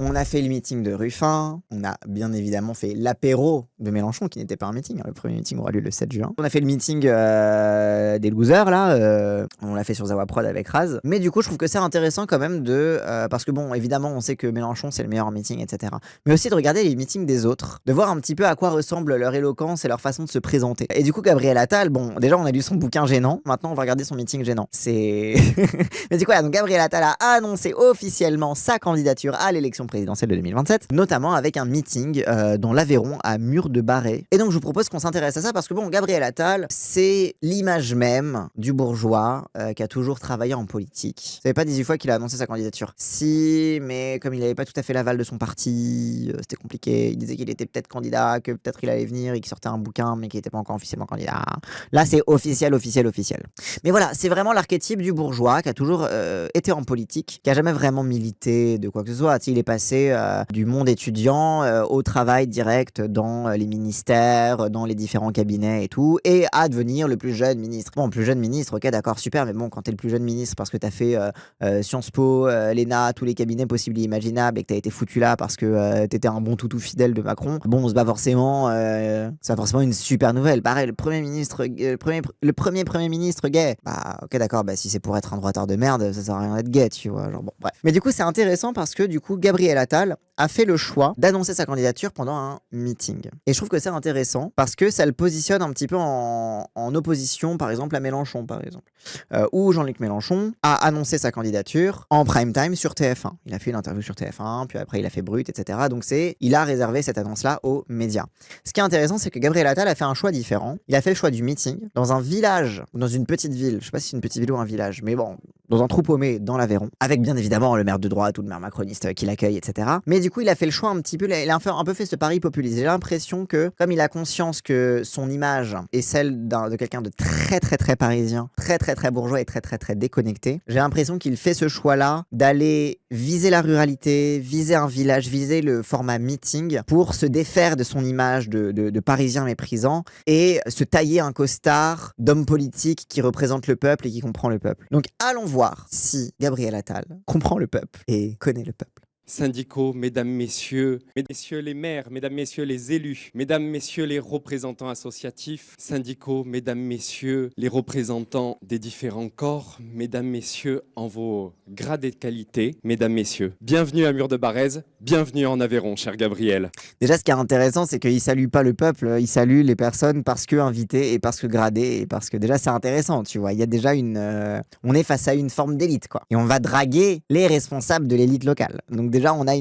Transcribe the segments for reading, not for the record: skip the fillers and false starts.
On a fait le meeting de Ruffin, on a bien évidemment fait l'apéro de Mélenchon, qui n'était pas un meeting, hein. Le premier meeting aura lieu le 7 juin. On a fait le meeting des losers, là, on l'a fait sur Zawa Prod avec Raz. Mais du coup, je trouve que c'est intéressant quand même parce que bon, évidemment, on sait que Mélenchon, c'est le meilleur en meeting, etc. Mais aussi de regarder les meetings des autres, de voir un petit peu à quoi ressemble leur éloquence et leur façon de se présenter. Et du coup, Gabriel Attal, bon, déjà, on a lu son bouquin gênant, maintenant, on va regarder son meeting gênant. C'est... Mais du coup, voilà, donc Gabriel Attal a annoncé officiellement sa candidature à l'élection présidentielle de 2027, notamment avec un meeting dans l'Aveyron à Mur-de-Barré. Et donc je vous propose qu'on s'intéresse à ça parce que bon, Gabriel Attal, c'est l'image même du bourgeois qui a toujours travaillé en politique. Ça fait pas 18 fois qu'il a annoncé sa candidature. Si, mais comme il n'avait pas tout à fait l'aval de son parti, c'était compliqué. Il disait qu'il était peut-être candidat, que peut-être il allait venir et qu'il sortait un bouquin, mais qu'il n'était pas encore officiellement candidat. Là, c'est officiel. Mais voilà, c'est vraiment l'archétype du bourgeois qui a toujours été en politique, qui a jamais vraiment milité de quoi que ce soit. Il est passé du monde étudiant au travail direct dans les ministères, dans les différents cabinets et tout, et à devenir le plus jeune ministre. Bon, plus jeune ministre, ok, d'accord, super, mais bon, quand t'es le plus jeune ministre parce que t'as fait Sciences Po, l'ENA, tous les cabinets possibles et imaginables, et que t'as été foutu là parce que t'étais un bon toutou fidèle de Macron, bon, c'est pas forcément une super nouvelle. Pareil, le premier premier ministre gay, bah ok, d'accord, bah si c'est pour être un droitard de merde, ça sert à rien d'être gay, tu vois, genre bon, bref. Mais du coup, c'est intéressant parce que du coup, Gabriel Attal a fait le choix d'annoncer sa candidature pendant un meeting. Et je trouve que c'est intéressant parce que ça le positionne un petit peu en opposition, par exemple, à Mélenchon, par exemple. Où Jean-Luc Mélenchon a annoncé sa candidature en prime time sur TF1. Il a fait une interview sur TF1, puis après il a fait Brut, etc. Donc il a réservé cette annonce-là aux médias. Ce qui est intéressant, c'est que Gabriel Attal a fait un choix différent. Il a fait le choix du meeting dans un village, ou dans une petite ville, je sais pas si c'est une petite ville ou un village, mais bon, dans un trou paumé dans l'Aveyron, avec bien évidemment le maire de droite ou le maire macroniste qui l'accueille, etc. Mais du coup, il a fait le choix un petit peu, il a un peu fait ce pari populiste. J'ai l'impression que, comme il a conscience que son image est celle de quelqu'un de très très très parisien, très très très bourgeois et très très très déconnecté, j'ai l'impression qu'il fait ce choix-là d'aller viser la ruralité, viser un village, viser le format meeting pour se défaire de son image de parisien méprisant et se tailler un costard d'homme politique qui représente le peuple et qui comprend le peuple. Donc allons voir si Gabriel Attal comprend le peuple et connaît le peuple. Syndicaux, mesdames, messieurs les maires, mesdames, messieurs les élus, mesdames, messieurs les représentants associatifs, syndicaux, mesdames, messieurs les représentants des différents corps, mesdames, messieurs en vos grades et qualités, mesdames, messieurs, bienvenue à Mur-de-Barré, bienvenue en Aveyron, cher Gabriel. Déjà, ce qui est intéressant, c'est qu'il salue pas le peuple, il salue les personnes parce que invitées et parce que gradées et parce que déjà c'est intéressant, tu vois. Il y a déjà on est face à une forme d'élite, quoi. Et on va draguer les responsables de l'élite locale. Donc déjà, on a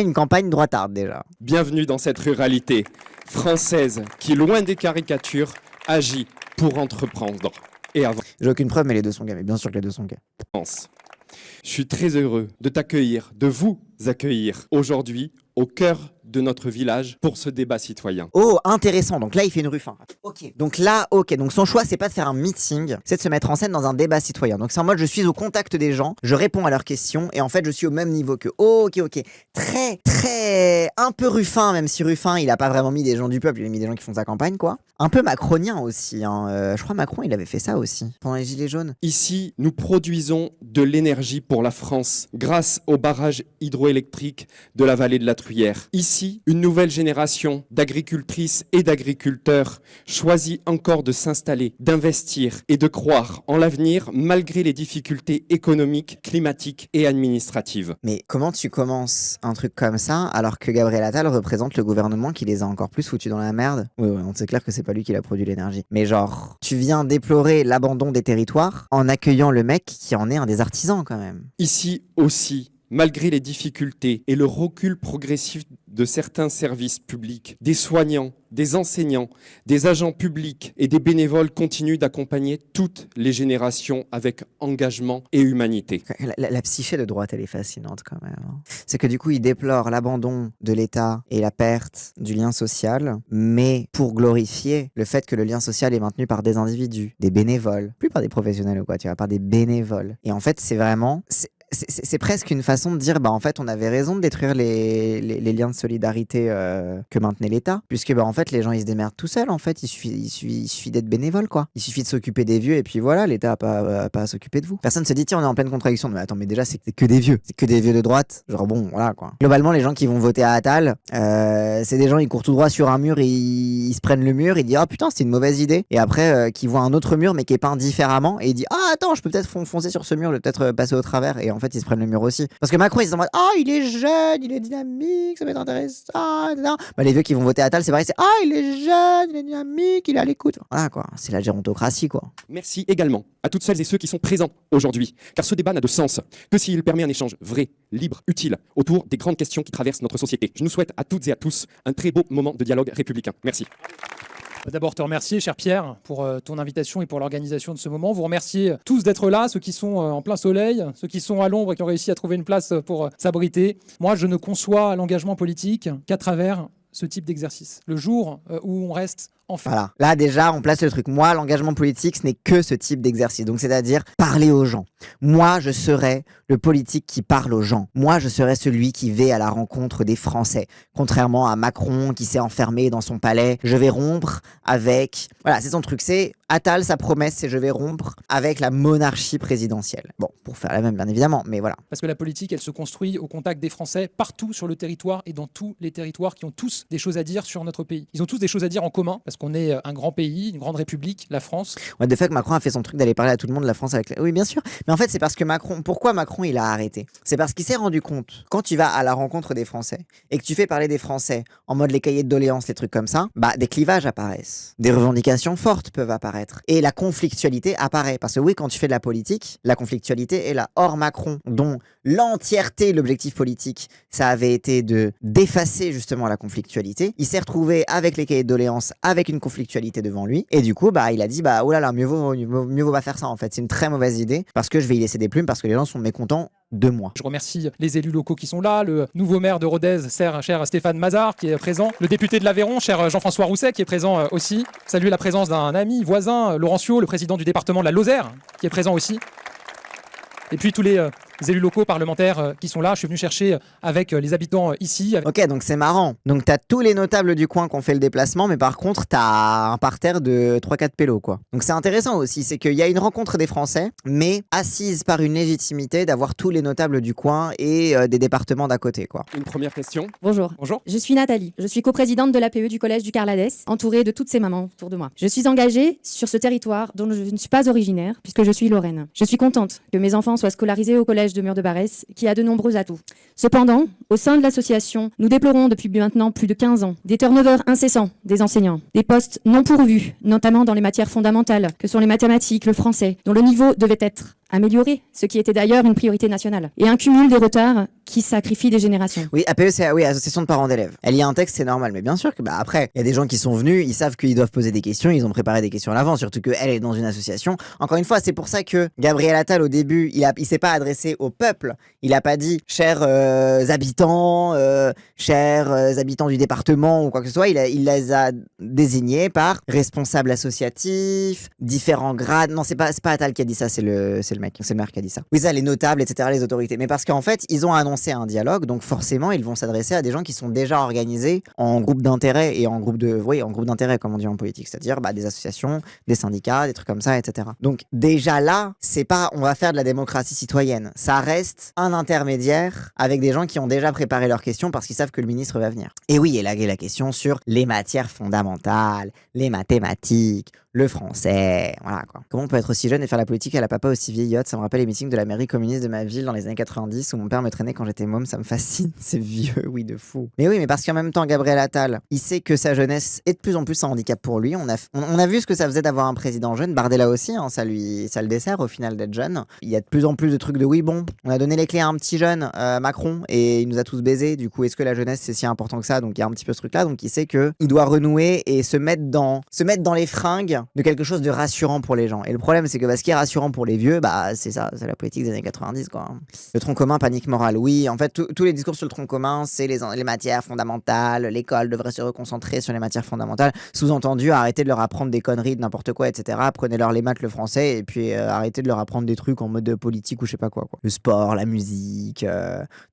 une campagne droitarde déjà. Bienvenue dans cette ruralité française qui, loin des caricatures, agit pour entreprendre et avancer. J'ai aucune preuve, mais les deux sont gays. Mais bien sûr que les deux sont gays. Je suis très heureux de t'accueillir, de vous accueillir aujourd'hui au cœur de notre village pour ce débat citoyen. Oh, intéressant. Donc là, il fait une Ruffin. Ok. Donc là, ok. Donc son choix, c'est pas de faire un meeting, c'est de se mettre en scène dans un débat citoyen. Donc c'est en mode, je suis au contact des gens, je réponds à leurs questions et en fait, je suis au même niveau qu'eux. Ok. Très, très, un peu Ruffin, même si Ruffin, il a pas vraiment mis des gens du peuple, il a mis des gens qui font sa campagne, quoi. Un peu macronien aussi, hein. Je crois Macron, il avait fait ça aussi pendant les Gilets jaunes. Ici, nous produisons de l'énergie pour la France grâce au barrage hydroélectrique de la vallée de la Truyère. Ici, une nouvelle génération d'agricultrices et d'agriculteurs choisit encore de s'installer, d'investir et de croire en l'avenir malgré les difficultés économiques, climatiques et administratives. Mais comment tu commences un truc comme ça alors que Gabriel Attal représente le gouvernement qui les a encore plus foutus dans la merde? Oui, c'est clair que c'est pas lui qui a produit l'énergie. Mais genre, tu viens déplorer l'abandon des territoires en accueillant le mec qui en est un des artisans quand même. Ici aussi, malgré les difficultés et le recul progressif de certains services publics, des soignants, des enseignants, des agents publics et des bénévoles continuent d'accompagner toutes les générations avec engagement et humanité. La psyché de droite, elle est fascinante quand même. C'est que du coup, il déplore l'abandon de l'État et la perte du lien social, mais pour glorifier le fait que le lien social est maintenu par des individus, des bénévoles, plus par des professionnels ou quoi, tu vois, par des bénévoles. Et en fait, c'est vraiment... c'est presque une façon de dire, bah en fait, on avait raison de détruire les liens de solidarité que maintenait l'État, puisque bah en fait, les gens ils se démerdent tout seuls. En fait, il suffit d'être bénévole, quoi. Il suffit de s'occuper des vieux et puis voilà, l'État a pas à s'occuper de vous. Personne se dit, tiens, on est en pleine contradiction. Mais attends, mais déjà, c'est que des vieux, c'est que des vieux de droite. Genre bon, voilà quoi. Globalement, les gens qui vont voter à Attal, c'est des gens ils courent tout droit sur un mur, ils se prennent le mur, ils disent ah putain, c'est une mauvaise idée. Et après, qui voient un autre mur mais qui est peint différemment et ils disent ah attends, je peux peut-être foncer sur ce mur, je vais peut-être passer au travers. Et en fait, ils se prennent le mur aussi. Parce que Macron, ils sont en mode ah il est jeune, il est dynamique, ça va être intéressant, etc. Bah, les vieux qui vont voter à Attal, c'est pareil, c'est ah il est jeune, il est dynamique, il est à l'écoute. Voilà quoi, c'est la gérontocratie quoi. Merci également à toutes celles et ceux qui sont présents aujourd'hui, car ce débat n'a de sens que s'il permet un échange vrai, libre, utile, autour des grandes questions qui traversent notre société. Je nous souhaite à toutes et à tous un très beau moment de dialogue républicain. Merci. D'abord te remercier, cher Pierre, pour ton invitation et pour l'organisation de ce moment. Vous remercier tous d'être là, ceux qui sont en plein soleil, ceux qui sont à l'ombre et qui ont réussi à trouver une place pour s'abriter. Moi, je ne conçois l'engagement politique qu'à travers ce type d'exercice. Le jour où on reste enfin. Voilà. Là, déjà, on place le truc. Moi, l'engagement politique, ce n'est que ce type d'exercice. Donc, c'est-à-dire parler aux gens. Moi, je serai le politique qui parle aux gens. Moi, je serai celui qui va à la rencontre des Français. Contrairement à Macron qui s'est enfermé dans son palais, je vais rompre avec... Voilà, c'est son truc. C'est Attal, sa promesse, c'est je vais rompre avec la monarchie présidentielle. Bon, pour faire la même, bien évidemment, mais voilà. Parce que la politique, elle se construit au contact des Français, partout sur le territoire et dans tous les territoires qui ont tous des choses à dire sur notre pays. Ils ont tous des choses à dire en commun, parce qu'on est un grand pays, une grande république, la France. Ouais, de fait que Macron a fait son truc d'aller parler à tout le monde de la France avec... Oui, bien sûr. Mais en fait, c'est parce que Macron... Pourquoi Macron, il a arrêté? C'est parce qu'il s'est rendu compte, quand tu vas à la rencontre des Français et que tu fais parler des Français en mode les cahiers de doléances, les trucs comme ça, bah, des clivages apparaissent. Des revendications fortes peuvent apparaître. Et la conflictualité apparaît. Parce que oui, quand tu fais de la politique, la conflictualité est là. Or, Macron, dont l'entièreté, l'objectif politique, ça avait été d'effacer justement la conflictualité, il s'est retrouvé avec les cahiers de doléances, avec une conflictualité devant lui. Et du coup, bah, il a dit, bah, oh là là, mieux vaut pas faire ça en fait. C'est une très mauvaise idée parce que je vais y laisser des plumes parce que les gens sont mécontents de moi. Je remercie les élus locaux qui sont là, le nouveau maire de Rodez, cher Stéphane Mazard, qui est présent, le député de l'Aveyron, cher Jean-François Rousset, qui est présent aussi. Saluer la présence d'un ami, voisin, Laurencio, le président du département de la Lozère, qui est présent aussi. Et puis tous les élus locaux, parlementaires qui sont là. Je suis venu chercher avec les habitants ici. Ok, donc c'est marrant. Donc t'as tous les notables du coin qui ont fait le déplacement, mais par contre t'as un parterre de 3-4 pélos, quoi. Donc c'est intéressant aussi, c'est qu'il y a une rencontre des Français, mais assise par une légitimité d'avoir tous les notables du coin et des départements d'à côté, quoi. Une première question. Bonjour. Bonjour. Je suis Nathalie. Je suis coprésidente de l'APE du collège du Carladès, entourée de toutes ces mamans autour de moi. Je suis engagée sur ce territoire dont je ne suis pas originaire, puisque je suis lorraine. Je suis contente que mes enfants soient scolarisés au collège de Mur-de-Barès, qui a de nombreux atouts. Cependant, au sein de l'association, nous déplorons depuis maintenant plus de 15 ans des turnovers incessants des enseignants, des postes non pourvus, notamment dans les matières fondamentales, que sont les mathématiques, le français, dont le niveau devait être amélioré, ce qui était d'ailleurs une priorité nationale, et un cumul des retards qui sacrifie des générations. Oui, APE, c'est Association de parents d'élèves. Elle y a un texte, c'est normal, mais bien sûr que après, il y a des gens qui sont venus, ils savent qu'ils doivent poser des questions, ils ont préparé des questions à l'avance, surtout qu'elle est dans une association. Encore une fois, c'est pour ça que Gabriel Attal, au début, il s'est pas adressé au peuple, il a pas dit chers habitants du département ou quoi que ce soit, il les a désignés par responsables associatifs, différents grades. Non, c'est pas Attal qui a dit ça, c'est le maire qui a dit ça. Oui, ça, les notables, etc., les autorités. Mais parce qu'en fait, ils ont annoncé un dialogue, donc forcément, ils vont s'adresser à des gens qui sont déjà organisés en groupe d'intérêt et en groupe d'intérêt, comme on dit en politique, c'est-à-dire des associations, des syndicats, des trucs comme ça, etc. Donc déjà là, c'est pas on va faire de la démocratie citoyenne. Ça reste un intermédiaire avec des gens qui ont déjà préparé leurs questions parce qu'ils savent que le ministre va venir. Et oui, et là, il y a la question sur les matières fondamentales, les mathématiques, le français, voilà quoi. Comment on peut être aussi jeune et faire la politique à la papa aussi vieillotte? Ça me rappelle les meetings de la mairie communiste de ma ville dans les années 90 où mon père me traînait quand j'étais môme, ça me fascine, c'est vieux, oui, de fou. Mais oui, mais parce qu'en même temps, Gabriel Attal, il sait que sa jeunesse est de plus en plus un handicap pour lui. On a vu ce que ça faisait d'avoir un président jeune, Bardella aussi, hein, ça le dessert au final d'être jeune. Il y a de plus en plus de trucs de oui, bon, on a donné les clés à un petit jeune, Macron, et il nous a tous baisés. Du coup, est-ce que la jeunesse c'est si important que ça? Donc il y a un petit peu ce truc là, donc il sait que il doit renouer et se mettre dans les fringues de quelque chose de rassurant pour les gens. Et le problème, c'est que ce qui est rassurant pour les vieux, c'est ça, c'est la politique des années 90, quoi. Le tronc commun, panique morale. Oui, en fait, tous les discours sur le tronc commun, c'est les matières fondamentales, l'école devrait se reconcentrer sur les matières fondamentales. Sous-entendu, arrêtez de leur apprendre des conneries, de n'importe quoi, etc. Apprenez-leur les maths, le français, et puis arrêtez de leur apprendre des trucs en mode politique ou je sais pas quoi. Le sport, la musique,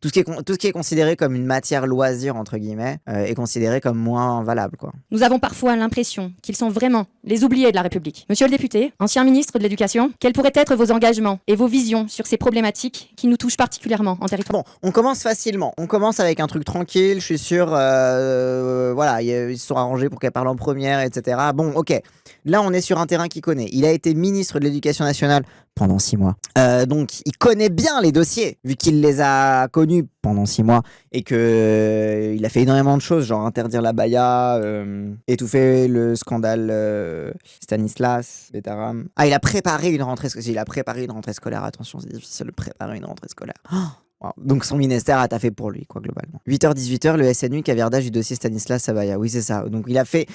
tout ce qui est considéré comme une matière loisir, entre guillemets, est considéré comme moins valable, quoi. Nous avons parfois l'impression qu'ils sont vraiment les oubliés de la République. Monsieur le député, ancien ministre de l'Éducation, quels pourraient être vos engagements et vos visions sur ces problématiques qui nous touchent particulièrement en territoire? Bon, on commence facilement. On commence avec un truc tranquille, je suis sûr. Voilà, ils se sont arrangés pour qu'elle parle en première, etc. Bon, ok. Là, on est sur un terrain qu'il connaît. Il a été ministre de l'Éducation nationale pendant 6 mois. Donc, il connaît bien les dossiers, vu qu'il les a connus pendant 6 mois et que il a fait énormément de choses, genre interdire la baya, étouffer le scandale Stanislas, Betaram. Ah, il a préparé une rentrée scolaire. Attention, c'est difficile de préparer une rentrée scolaire. Oh, wow. Donc son ministère a taffé pour lui, quoi, globalement. 8h-18h, le SNU, caviardage du dossier Stanislas Sabaya. Oui, c'est ça. Donc il a fait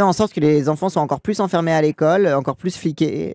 en sorte que les enfants soient encore plus enfermés à l'école, encore plus fliqués.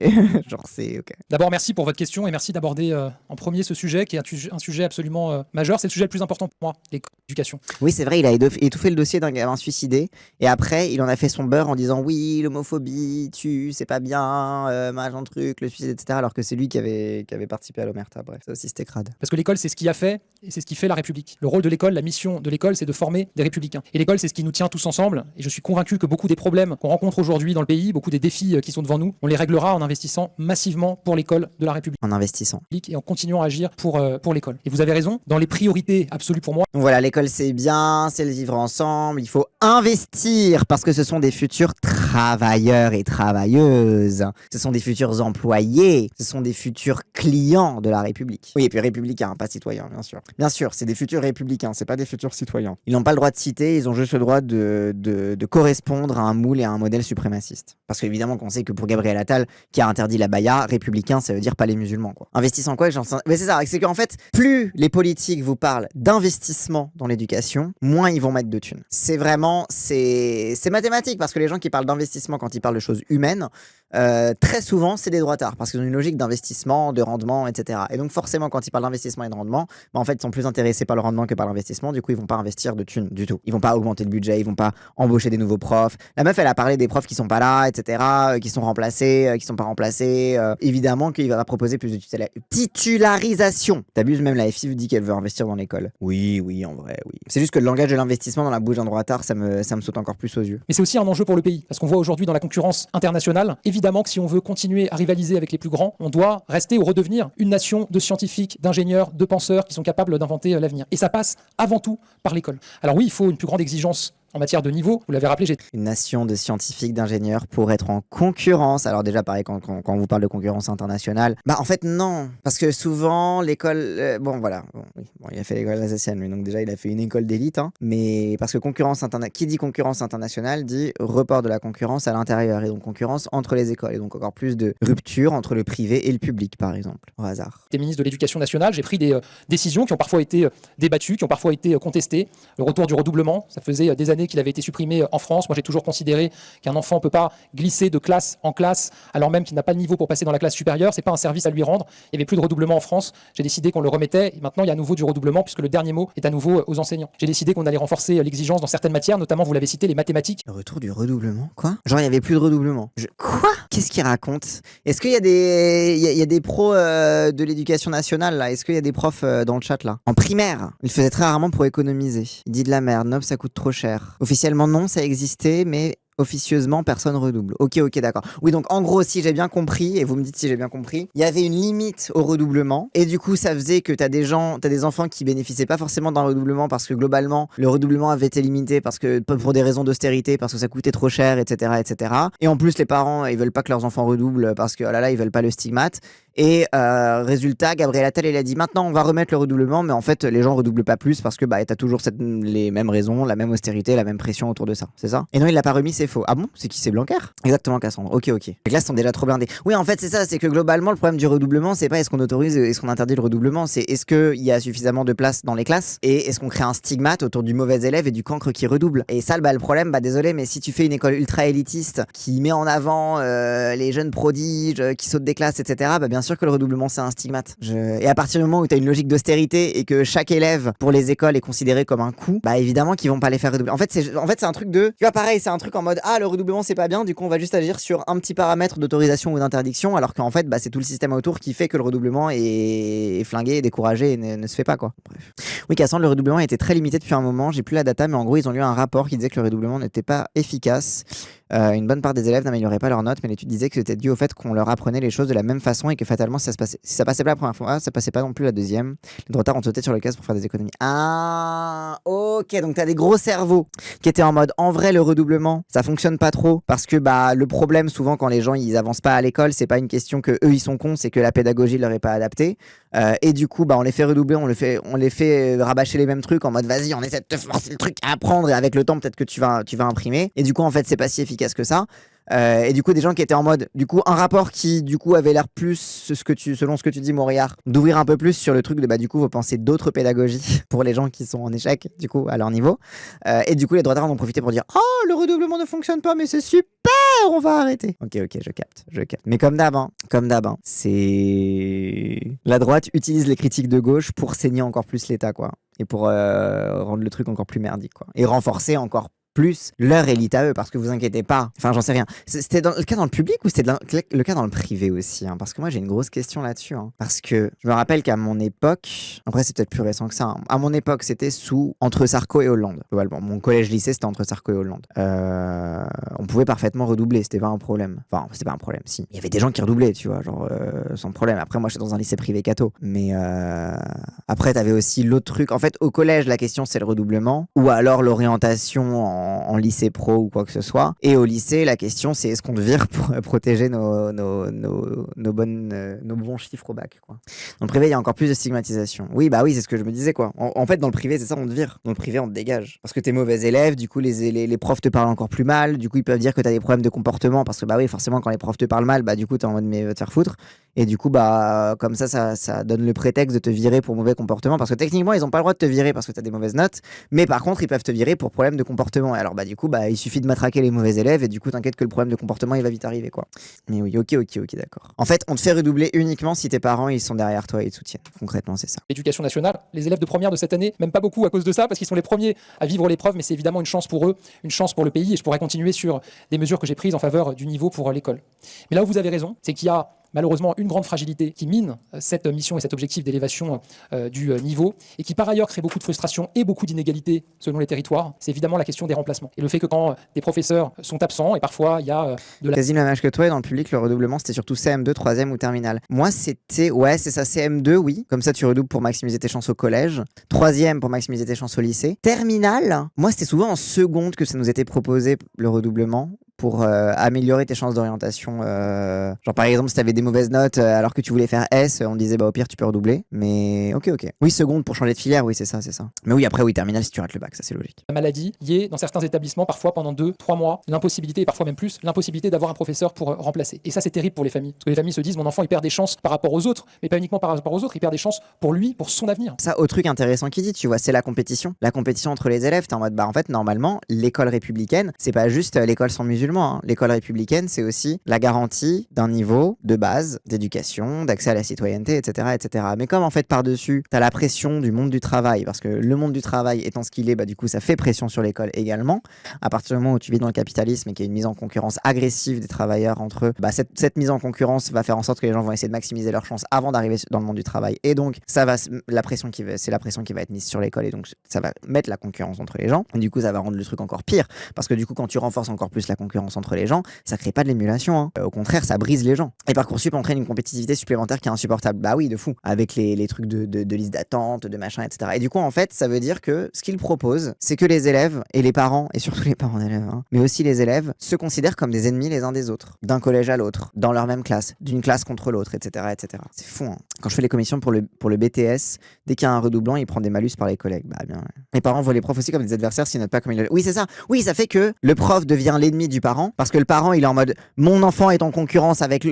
Genre, c'est ok. D'abord, merci pour votre question et merci d'aborder en premier ce sujet qui est un sujet absolument majeur. C'est le sujet le plus important pour moi, l'éducation. Oui, c'est vrai, il a étouffé le dossier d'un gamin suicidé. Et après, il en a fait son beurre en disant oui, l'homophobie, c'est pas bien, machin truc, le suicide, etc. Alors que c'est lui qui avait participé à l'omerta. Bref, ça aussi, c'était crade. Parce que l'école, c'est ce qui a fait et c'est ce qui fait la République. Le rôle de l'école, la mission de l'école, c'est de former des républicains. Et l'école, c'est ce qui nous tient tous ensemble. Et je suis convaincu que beaucoup des problèmes qu'on rencontre aujourd'hui dans le pays, beaucoup des défis qui sont devant nous, on les réglera en investissant massivement pour l'école de la République. En investissant. Et en continuant à agir pour l'école. Et vous avez raison, dans les priorités absolues pour moi. Donc voilà, l'école c'est bien, c'est le vivre ensemble, il faut investir parce que ce sont des futurs travailleurs et travailleuses. Ce sont des futurs employés, ce sont des futurs clients de la République. Oui, et puis républicains, pas citoyens, bien sûr. Bien sûr, c'est des futurs républicains, c'est pas des futurs citoyens. Ils n'ont pas le droit de citer, ils ont juste le droit de correspondre à un moule et à un modèle suprémaciste. Parce qu'évidemment qu'on sait que pour Gabriel Attal, qui a interdit la baya, républicain, ça veut dire pas les musulmans, quoi. Investissant quoi? Mais c'est ça, c'est qu'en fait, plus les politiques vous parlent d'investissement dans l'éducation, moins ils vont mettre de thunes. C'est vraiment, c'est mathématique, parce que les gens qui parlent d'investissement quand ils parlent de choses humaines, très souvent, c'est des droitards, parce qu'ils ont une logique d'investissement, de rendement, etc. Et donc forcément, quand ils parlent d'investissement et de rendement, en fait, ils sont plus intéressés par le rendement que par l'investissement, du coup, ils vont pas investir de thunes du tout. Ils vont pas augmenter le budget, ils vont pas embaucher des nouveaux profs. La meuf, elle a parlé des profs qui sont pas là, etc., qui sont remplacés, qui sont pas remplacés. Évidemment qu'il va proposer plus de titularisation. T'abuses, même la FI dit qu'elle veut investir dans l'école. Oui, en vrai, oui. C'est juste que le langage de l'investissement dans la bouche d'un droitard, ça me saute encore plus aux yeux. Mais c'est aussi un enjeu pour le pays, parce qu'on voit aujourd'hui dans la concurrence internationale, évidemment que si on veut continuer à rivaliser avec les plus grands, on doit rester ou redevenir une nation de scientifiques, d'ingénieurs, de penseurs qui sont capables d'inventer l'avenir. Et ça passe avant tout par l'école. Alors oui, il faut une plus grande exigence en matière de niveau, vous l'avez rappelé, j'ai une nation de scientifiques, d'ingénieurs pour être en concurrence. Alors déjà, pareil, quand on vous parle de concurrence internationale, en fait, non. Parce que souvent, l'école... il a fait l'école alsacienne, lui, donc déjà, il a fait une école d'élite. Hein, mais parce que qui dit concurrence internationale dit report de la concurrence à l'intérieur. Et donc concurrence entre les écoles. Et donc encore plus de rupture entre le privé et le public, par exemple, au hasard. J'étais ministre de l'Éducation nationale, j'ai pris des décisions qui ont parfois été débattues, qui ont parfois été contestées. Le retour du redoublement, ça faisait des années qu'il avait été supprimé en France. Moi, j'ai toujours considéré qu'un enfant ne peut pas glisser de classe en classe alors même qu'il n'a pas le niveau pour passer dans la classe supérieure. C'est pas un service à lui rendre. Il n'y avait plus de redoublement en France. J'ai décidé qu'on le remettait. Et maintenant, il y a à nouveau du redoublement puisque le dernier mot est à nouveau aux enseignants. J'ai décidé qu'on allait renforcer l'exigence dans certaines matières, notamment, vous l'avez cité, les mathématiques. Le retour du redoublement? Quoi? Genre, il n'y avait plus de redoublement. Quoi? Qu'est-ce qu'il raconte? Est-ce qu'il y a des pros de l'éducation nationale, là? Est-ce qu'il y a des profs dans le chat, là? En primaire, il faisait très rarement pour économiser. Il dit de la merde. Nope, ça coûte trop cher. Officiellement, non, ça existait, mais officieusement, personne redouble. Ok, d'accord. Oui, donc en gros, si j'ai bien compris, et vous me dites si j'ai bien compris, il y avait une limite au redoublement, et du coup, ça faisait que t'as des enfants qui bénéficiaient pas forcément d'un redoublement parce que globalement, le redoublement avait été limité parce que pour des raisons d'austérité, parce que ça coûtait trop cher, etc., etc. Et en plus, les parents, ils veulent pas que leurs enfants redoublent parce que, oh là là, ils veulent pas le stigmate. Et résultat, Gabriel Attal, il a dit maintenant on va remettre le redoublement, mais en fait les gens redoublent pas plus parce que t'as toujours les mêmes raisons, la même austérité, la même pression autour de ça, c'est ça? Et non, il l'a pas remis, c'est faux. Ah bon? C'est qui? C'est Blanquer? Exactement, Cassandre. Ok. Donc là, ils sont déjà trop blindés. Oui, en fait, c'est ça, c'est que globalement, le problème du redoublement, c'est pas est-ce qu'on autorise, est-ce qu'on interdit le redoublement, c'est est-ce qu'il y a suffisamment de place dans les classes et est-ce qu'on crée un stigmate autour du mauvais élève et du cancre qui redouble. Et ça, le problème, désolé, mais si tu fais une école ultra élitiste qui met en avant les jeunes prodiges qui sautent des classes, etc., bien sûr que le redoublement, c'est un stigmate. Et à partir du moment où tu as une logique d'austérité et que chaque élève pour les écoles est considéré comme un coût, évidemment qu'ils vont pas les faire redoubler. En fait, c'est un truc de. Tu vois, pareil, c'est un truc en mode le redoublement, c'est pas bien, du coup, on va juste agir sur un petit paramètre d'autorisation ou d'interdiction, alors qu'en fait, c'est tout le système autour qui fait que le redoublement est flingué, découragé et ne se fait pas, quoi. Bref. Oui, Cassandre, le redoublement était très limité depuis un moment. J'ai plus la data, mais en gros, ils ont lu un rapport qui disait que le redoublement n'était pas efficace. Une bonne part des élèves n'amélioraient pas leurs notes, mais l'étude disait que c'était dû au fait qu'on leur apprenait les choses de la même façon et que fatalement, si ça passait pas la première fois, ça passait pas non plus la deuxième. Les droitards ont sauté sur le casse pour faire des économies. Ah, ok, donc t'as des gros cerveaux qui étaient en mode, en vrai, le redoublement, ça fonctionne pas trop parce que le problème, souvent, quand les gens ils avancent pas à l'école, c'est pas une question que eux ils sont cons, c'est que la pédagogie leur est pas adaptée. Et du coup, on les fait redoubler, on les fait rabâcher les mêmes trucs en mode, vas-y, on essaie de te forcer le truc à apprendre et avec le temps, peut-être que tu vas imprimer. Et du coup, en fait, c'est pas si efficace que ça. Et du coup, des gens qui étaient en mode, du coup, un rapport qui, du coup, avait l'air plus, selon ce que tu dis, Morillard, d'ouvrir un peu plus sur le truc de, du coup, vous pensez d'autres pédagogies pour les gens qui sont en échec, du coup, à leur niveau. Et du coup, les droitards en ont profité pour dire, oh, le redoublement ne fonctionne pas, mais c'est super, on va arrêter. Ok, je capte. Mais comme d'hab, c'est. La droite utilise les critiques de gauche pour saigner encore plus l'État, quoi. Et pour rendre le truc encore plus merdique, quoi. Et renforcer encore plus leur élite à eux, parce que vous inquiétez pas, enfin j'en sais rien, c'était le cas dans le public ou c'était le cas dans le privé aussi, parce que moi j'ai une grosse question là-dessus, parce que je me rappelle qu'à mon époque, après c'est peut-être plus récent que ça, à mon époque c'était entre Sarko et Hollande, globalement, mon collège-lycée c'était entre Sarko et Hollande, on pouvait parfaitement redoubler, c'était pas un problème, enfin c'était pas un problème, si, il y avait des gens qui redoublaient, tu vois, genre sans problème, après moi j'étais dans un lycée privé catho, mais après t'avais aussi l'autre truc, en fait au collège la question c'est le redoublement, ou alors l'orientation en lycée pro ou quoi que ce soit. Et au lycée, la question c'est est-ce qu'on te vire pour protéger nos bons chiffres au bac, quoi. Dans le privé, il y a encore plus de stigmatisation. Oui, c'est ce que je me disais, quoi. En fait, dans le privé, c'est ça, on te vire. Dans le privé, on te dégage. Parce que t'es mauvais élève, du coup, les profs te parlent encore plus mal, du coup, ils peuvent dire que t'as des problèmes de comportement, parce que oui, forcément, quand les profs te parlent mal, du coup, t'es en mode, mais va te faire foutre. Et du coup, comme ça donne le prétexte de te virer pour mauvais comportement, parce que techniquement, ils ont pas le droit de te virer parce que t'as des mauvaises notes, mais par contre, ils peuvent te virer pour problème de comportement. Et alors, du coup, il suffit de matraquer les mauvais élèves, et du coup, t'inquiète que le problème de comportement, il va vite arriver, quoi. Mais oui, ok, d'accord. En fait, on te fait redoubler uniquement si tes parents, ils sont derrière toi et ils te soutiennent. Concrètement, c'est ça. Éducation nationale, les élèves de première de cette année, même pas beaucoup à cause de ça, parce qu'ils sont les premiers à vivre l'épreuve, mais c'est évidemment une chance pour eux, une chance pour le pays, et je pourrais continuer sur des mesures que j'ai prises en faveur du niveau pour l'école. Mais là où vous avez raison, c'est qu'il y a malheureusement une grande fragilité qui mine cette mission et cet objectif d'élévation du niveau, et qui par ailleurs crée beaucoup de frustration et beaucoup d'inégalités selon les territoires, c'est évidemment la question des remplacements. Et le fait que quand des professeurs sont absents, et parfois il y a de la... Quasi le même âge que toi, et dans le public, le redoublement, c'était surtout CM2, 3e ou terminale. Moi, c'était, c'est ça, CM2, oui. Comme ça, tu redoubles pour maximiser tes chances au collège. 3e pour maximiser tes chances au lycée. Terminale, moi, c'était souvent en seconde que ça nous était proposé, le redoublement, pour améliorer tes chances d'orientation. Genre par exemple, si t'avais des mauvaises notes alors que tu voulais faire S, on disait au pire tu peux redoubler. Mais ok. Oui, seconde pour changer de filière, oui c'est ça. Mais oui, après oui, terminale si tu rates le bac, ça c'est logique. La maladie liée dans certains établissements parfois pendant 2-3 mois, l'impossibilité et parfois même plus, l'impossibilité d'avoir un professeur pour remplacer. Et ça c'est terrible pour les familles. Parce que les familles se disent mon enfant il perd des chances par rapport aux autres, mais pas uniquement par rapport aux autres, il perd des chances pour lui, pour son avenir. Ça, autre truc intéressant qu'il dit, tu vois, c'est la compétition. La compétition entre les élèves, t'es en mode en fait normalement, l'école républicaine, c'est pas juste l'école sans musulmans, L'école républicaine, c'est aussi la garantie d'un niveau de base d'éducation, d'accès à la citoyenneté, etc. Mais comme en fait par-dessus, t'as la pression du monde du travail, parce que le monde du travail étant ce qu'il est, du coup ça fait pression sur l'école également. À partir du moment où tu vis dans le capitalisme et qu'il y a une mise en concurrence agressive des travailleurs entre eux, cette mise en concurrence va faire en sorte que les gens vont essayer de maximiser leurs chances avant d'arriver dans le monde du travail. Et donc c'est la pression qui va être mise sur l'école, et donc ça va mettre la concurrence entre les gens. Et du coup ça va rendre le truc encore pire, parce que du coup quand tu renforces encore plus la concurrence, concurrence entre les gens, ça crée pas de l'émulation, hein. Au contraire, ça brise les gens. Et Parcoursup entraîne une compétitivité supplémentaire qui est insupportable. Bah oui, de fou. Avec les trucs de liste d'attente, de machin, etc. Et du coup, en fait, ça veut dire que ce qu'ils proposent, c'est que les élèves et les parents, et surtout les parents d'élèves, hein, mais aussi les élèves, se considèrent comme des ennemis les uns des autres. D'un collège à l'autre, dans leur même classe, d'une classe contre l'autre, etc., etc. C'est fou, hein. Quand je fais les commissions pour le BTS, dès qu'il y a un redoublant, il prend des malus par les collègues. Bah bien, ouais. Les parents voient les profs aussi comme des adversaires s'ils notent pas comme ils le... Oui, c'est ça. Oui, ça fait que le prof devient l'ennemi du parent, parce que le parent, il est en mode mon enfant est en concurrence avec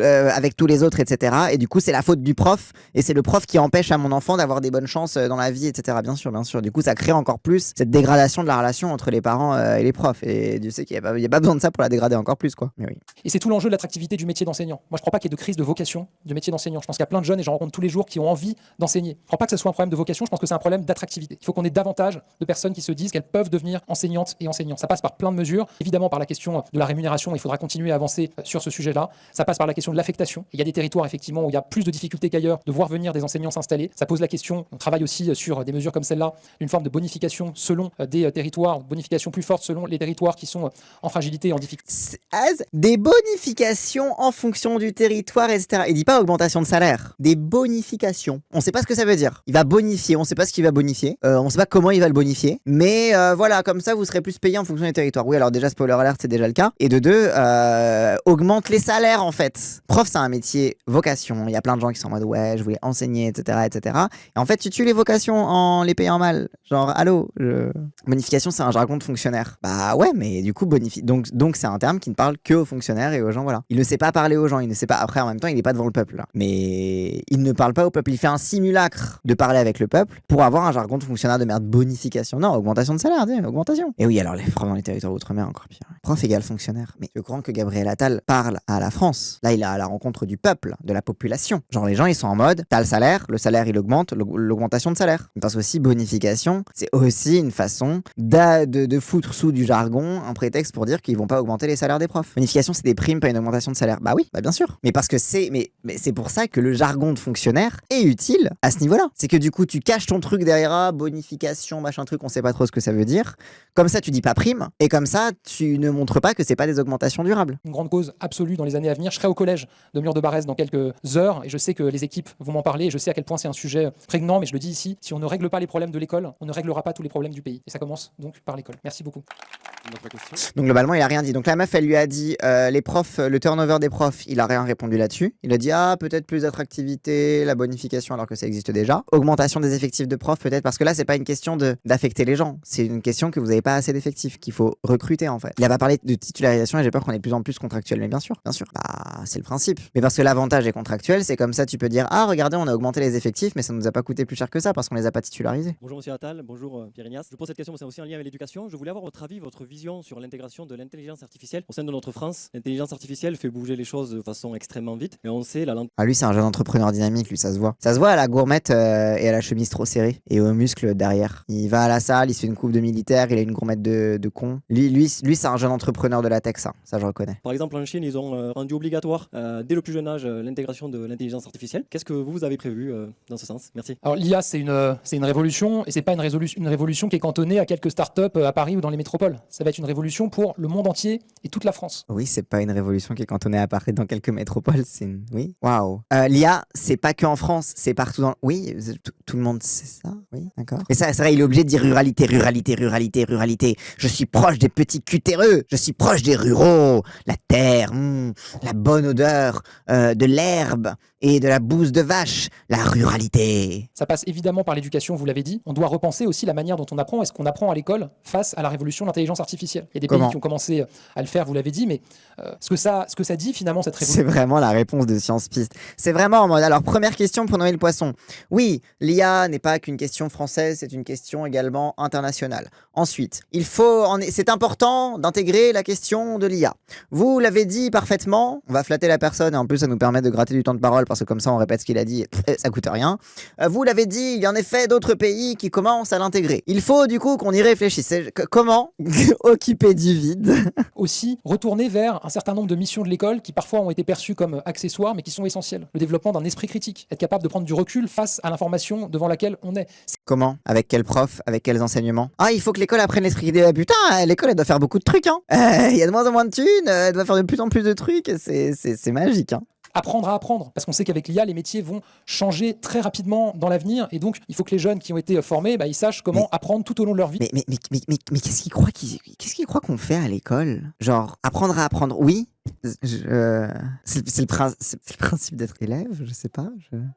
tous les autres, etc. Et du coup, c'est la faute du prof, et c'est le prof qui empêche à mon enfant d'avoir des bonnes chances dans la vie, etc. Bien sûr, bien sûr. Du coup, ça crée encore plus cette dégradation de la relation entre les parents et les profs. Et Dieu sait qu'il n'y a pas besoin de ça pour la dégrader encore plus, quoi. Mais oui. Et c'est tout l'enjeu de l'attractivité du métier d'enseignant. Moi, je ne crois pas qu'il y ait de crise de vocation du métier d'enseignant. Je pense qu'il y a plein de jeunes, et j'en rencontre tous les jours, qui ont envie d'enseigner. Je ne crois pas que ce soit un problème de vocation, je pense que c'est un problème d'attractivité. Il faut qu'on ait davantage de personnes qui se disent qu'elles peuvent devenir enseignantes et enseignants. Ça passe par plein de mesures. Évidemment, par la question de la rémunération, il faudra continuer à avancer sur ce sujet-là. Ça passe par la question de l'affectation. Il y a des territoires, effectivement, où il y a plus de difficultés qu'ailleurs de voir venir des enseignants s'installer. Ça pose la question, on travaille aussi sur des mesures comme celle-là, d'une forme de bonification selon des territoires, bonification plus forte selon les territoires qui sont en fragilité et en difficulté. Des bonifications en fonction du territoire, etc. Il dit pas augmentation de salaire, des bonifications. On sait pas ce que ça veut dire. Il va bonifier, on sait pas ce qu'il va bonifier, on sait pas comment il va le bonifier, mais voilà, comme ça vous serez plus payé en fonction des territoires. Oui, alors déjà spoiler alert, c'est déjà le cas. Et de deux, augmente les salaires en fait. Prof, c'est un métier vocation. Il y a plein de gens qui sont en mode ouais, je voulais enseigner, etc., etc. Et en fait, tu tues les vocations en les payant mal. Genre, allô, bonification, c'est un jargon de fonctionnaire. Bah ouais, mais du coup, bonifie. Donc c'est un terme qui ne parle que aux fonctionnaires et aux gens, voilà. Il ne sait pas parler aux gens, il ne sait pas. Après, en même temps, il n'est pas devant le peuple, là. Mais il ne parle pas au peuple. Il fait un simulacre de parler avec le peuple pour avoir un jargon de fonctionnaire de merde. Bonification. Non, augmentation de salaire, dis, augmentation. Et oui, alors les profs dans les territoires outre-mer, encore pire. Prof égale fonctionnaire. Mais je crois que Gabriel Attal parle à la France. Là, il est à la rencontre du peuple, de la population. Genre, les gens, ils sont en mode, t'as le salaire, il augmente, l'augmentation de salaire. Parce aussi, bonification, c'est aussi une façon de foutre sous du jargon un prétexte pour dire qu'ils vont pas augmenter les salaires des profs. Bonification, c'est des primes, pas une augmentation de salaire. Bah oui, bah bien sûr. Mais parce que mais c'est pour ça que le jargon de fonctionnaire est utile à ce niveau-là. C'est que du coup, tu caches ton truc derrière, bonification, machin truc, on sait pas trop ce que ça veut dire. Comme ça, tu dis pas prime, et comme ça, tu ne montres pas que c'est pas des augmentations durables. Une grande cause absolue dans les années à venir. Je serai au collège de Mur de Barès dans quelques heures, et je sais que les équipes vont m'en parler, et je sais à quel point c'est un sujet prégnant, mais je le dis ici, si on ne règle pas les problèmes de l'école, on ne réglera pas tous les problèmes du pays. Et ça commence donc par l'école. Merci beaucoup. Donc globalement, il a rien dit. Donc la meuf, elle lui a dit les profs, le turnover des profs, il a rien répondu là-dessus. Il a dit peut-être plus d'attractivité, la bonification alors que ça existe déjà. Augmentation des effectifs de profs peut-être, parce que là, c'est pas une question d'affecter les gens, c'est une question que vous avez pas assez d'effectifs, qu'il faut recruter en fait. Il a pas parlé de titularisation et j'ai peur qu'on est de plus en plus contractuel, mais bien sûr. Bah c'est le principe. Mais parce que l'avantage est contractuel, c'est comme ça tu peux dire regardez, on a augmenté les effectifs, mais ça nous a pas coûté plus cher que ça parce qu'on les a pas titularisés. Bonjour Monsieur Attal, bonjour Pierre Ignace. Je pose cette question, mais c'est aussi en lien avec l'éducation. Je voulais avoir votre avis, votre vision sur l'intégration de l'intelligence artificielle au sein de notre France. L'intelligence artificielle fait bouger les choses de façon extrêmement vite, mais on sait lui c'est un jeune entrepreneur dynamique, lui ça se voit. Ça se voit à la gourmette et à la chemise trop serrée et aux muscles derrière. Il va à la salle, il se fait une coupe de militaire, il a une gourmette de con. Lui c'est un jeune entrepreneur de la tech, ça je reconnais. Par exemple en Chine, ils ont rendu obligatoire dès le plus jeune âge l'intégration de l'intelligence artificielle. Qu'est-ce que vous avez prévu dans ce sens? Merci. Alors l'IA c'est une révolution, et c'est pas une révolution qui est cantonnée à quelques startups à Paris ou dans les métropoles. Ça va être une révolution pour le monde entier et toute la France. Oui, c'est pas une révolution qui est cantonnée à Paris dans quelques métropoles, oui. Waouh. L'IA, c'est pas que en France, c'est partout dans... Oui, tout le monde sait ça, oui, d'accord. Et ça, c'est vrai, il est obligé de dire ruralité. Je suis proche des petits cutéreux, je suis proche des ruraux. La terre, la bonne odeur de l'herbe et de la bouse de vache, la ruralité. Ça passe évidemment par l'éducation, vous l'avez dit. On doit repenser aussi la manière dont on apprend. Est-ce qu'on apprend à l'école face à la révolution de l'intelligence artificielle? Il y a des pays qui ont commencé à le faire, vous l'avez dit, mais ce que ça dit finalement cette révolution? C'est vraiment la réponse de Science Piste. C'est vraiment en mode, alors première question pour Noël Poisson. Oui, l'IA n'est pas qu'une question française, c'est une question également internationale. Ensuite, c'est important d'intégrer la question de l'IA. Vous l'avez dit parfaitement, on va flatter la personne et en plus ça nous permet de gratter du temps de parole parce que comme ça on répète ce qu'il a dit et ça coûte rien. Vous l'avez dit, il y a en effet d'autres pays qui commencent à l'intégrer. Il faut du coup qu'on y réfléchisse. Comment Occuper du vide. Aussi, retourner vers un certain nombre de missions de l'école qui parfois ont été perçues comme accessoires, mais qui sont essentielles. Le développement d'un esprit critique, être capable de prendre du recul face à l'information devant laquelle on est. Comment? Avec quel prof? Avec quels enseignements? Ah, il faut que l'école apprenne l'esprit critique. Putain, l'école, elle doit faire beaucoup de trucs, hein. Il y a de moins en moins de thunes, elle doit faire de plus en plus de trucs. C'est magique, hein. Apprendre à apprendre, parce qu'on sait qu'avec l'IA, les métiers vont changer très rapidement dans l'avenir, et donc il faut que les jeunes qui ont été formés, ils sachent comment apprendre tout au long de leur vie. Mais qu'est-ce qu'ils croient qu'on fait à l'école? Genre, apprendre à apprendre, oui. C'est le principe d'être élève, je sais pas.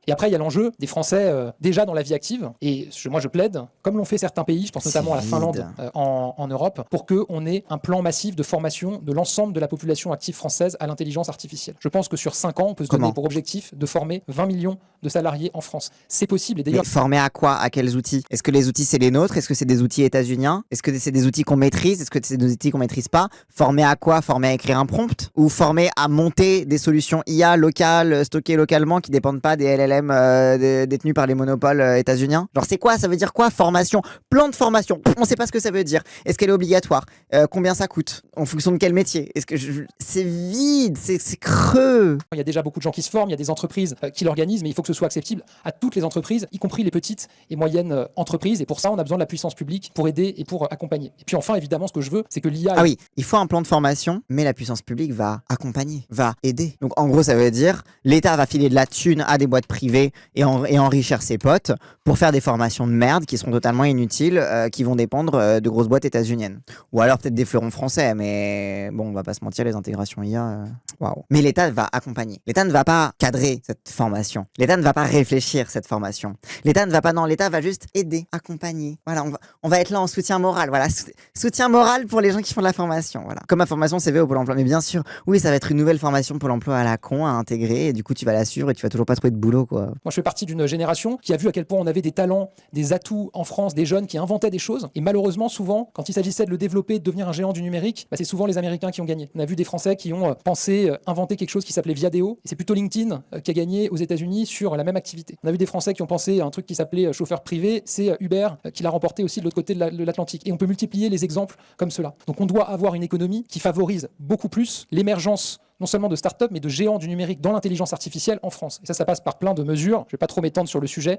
Et après, il y a l'enjeu des Français déjà dans la vie active. Et moi, je plaide, comme l'ont fait certains pays, je pense notamment à la Finlande en Europe, pour qu'on ait un plan massif de formation de l'ensemble de la population active française à l'intelligence artificielle. Je pense que sur 5 ans, on peut se donner pour objectif de former 20 millions de salariés en France. C'est possible. Et d'ailleurs, former à quoi? À quels outils? Est-ce que les outils, c'est les nôtres? Est-ce que c'est des outils états-uniens? Est-ce que c'est des outils qu'on maîtrise? Est-ce que c'est des outils qu'on maîtrise pas? Former à quoi? Former à écrire un prompt? Ou former à monter des solutions IA locales, stockées localement, qui dépendent pas des LLM détenus par les monopoles états-uniens? Genre, c'est quoi? Ça veut dire quoi? Formation. Plan de formation. On sait pas ce que ça veut dire. Est-ce qu'elle est obligatoire? Combien ça coûte? En fonction de quel métier? Est-ce que c'est vide, c'est creux. il y a déjà beaucoup de gens qui se forment, il y a des entreprises qui l'organisent, mais il faut que ce soit accessible à toutes les entreprises, y compris les petites et moyennes entreprises. Et pour ça, on a besoin de la puissance publique pour aider et pour accompagner. Et puis enfin, évidemment, ce que je veux, c'est que l'IA... Ah oui, il faut un plan de formation, mais la puissance publique va accompagner, va aider. Donc en gros, ça veut dire l'État va filer de la thune à des boîtes privées et enrichir ses potes pour faire des formations de merde qui seront totalement inutiles, qui vont dépendre de grosses boîtes états-uniennes. Ou alors peut-être des fleurons français, mais bon, on va pas se mentir, les intégrations IA, waouh. Mais l'État va accompagner. L'État ne va pas cadrer cette formation. L'État ne va pas réfléchir cette formation. L'État ne va pas, non, l'État va juste aider, accompagner. Voilà, on va être là en soutien moral, voilà, soutien moral pour les gens qui font de la formation, voilà. Comme ma formation CV au Pôle emploi, mais bien sûr, oui, ça va être une nouvelle formation Pôle emploi à la con à intégrer, et du coup, tu vas la suivre et tu vas toujours pas trouver de boulot, quoi. Moi, je fais partie d'une génération qui a vu à quel point on avait des talents, des atouts en France, des jeunes qui inventaient des choses. Et malheureusement, souvent, quand il s'agissait de le développer, de devenir un géant du numérique, c'est souvent les Américains qui ont gagné. On a vu des Français qui ont pensé inventer quelque chose qui s'appelait Viadeo. Et c'est plutôt LinkedIn qui a gagné aux États-Unis sur la même activité. On a vu des Français qui ont pensé à un truc qui s'appelait chauffeur privé. C'est Uber qui l'a remporté aussi de l'autre côté de l'Atlantique. Et on peut multiplier les exemples comme cela. Donc on doit avoir une économie qui favorise beaucoup plus l'émergence non seulement de start-up, mais de géants du numérique dans l'intelligence artificielle en France. Et ça passe par plein de mesures. Je ne vais pas trop m'étendre sur le sujet.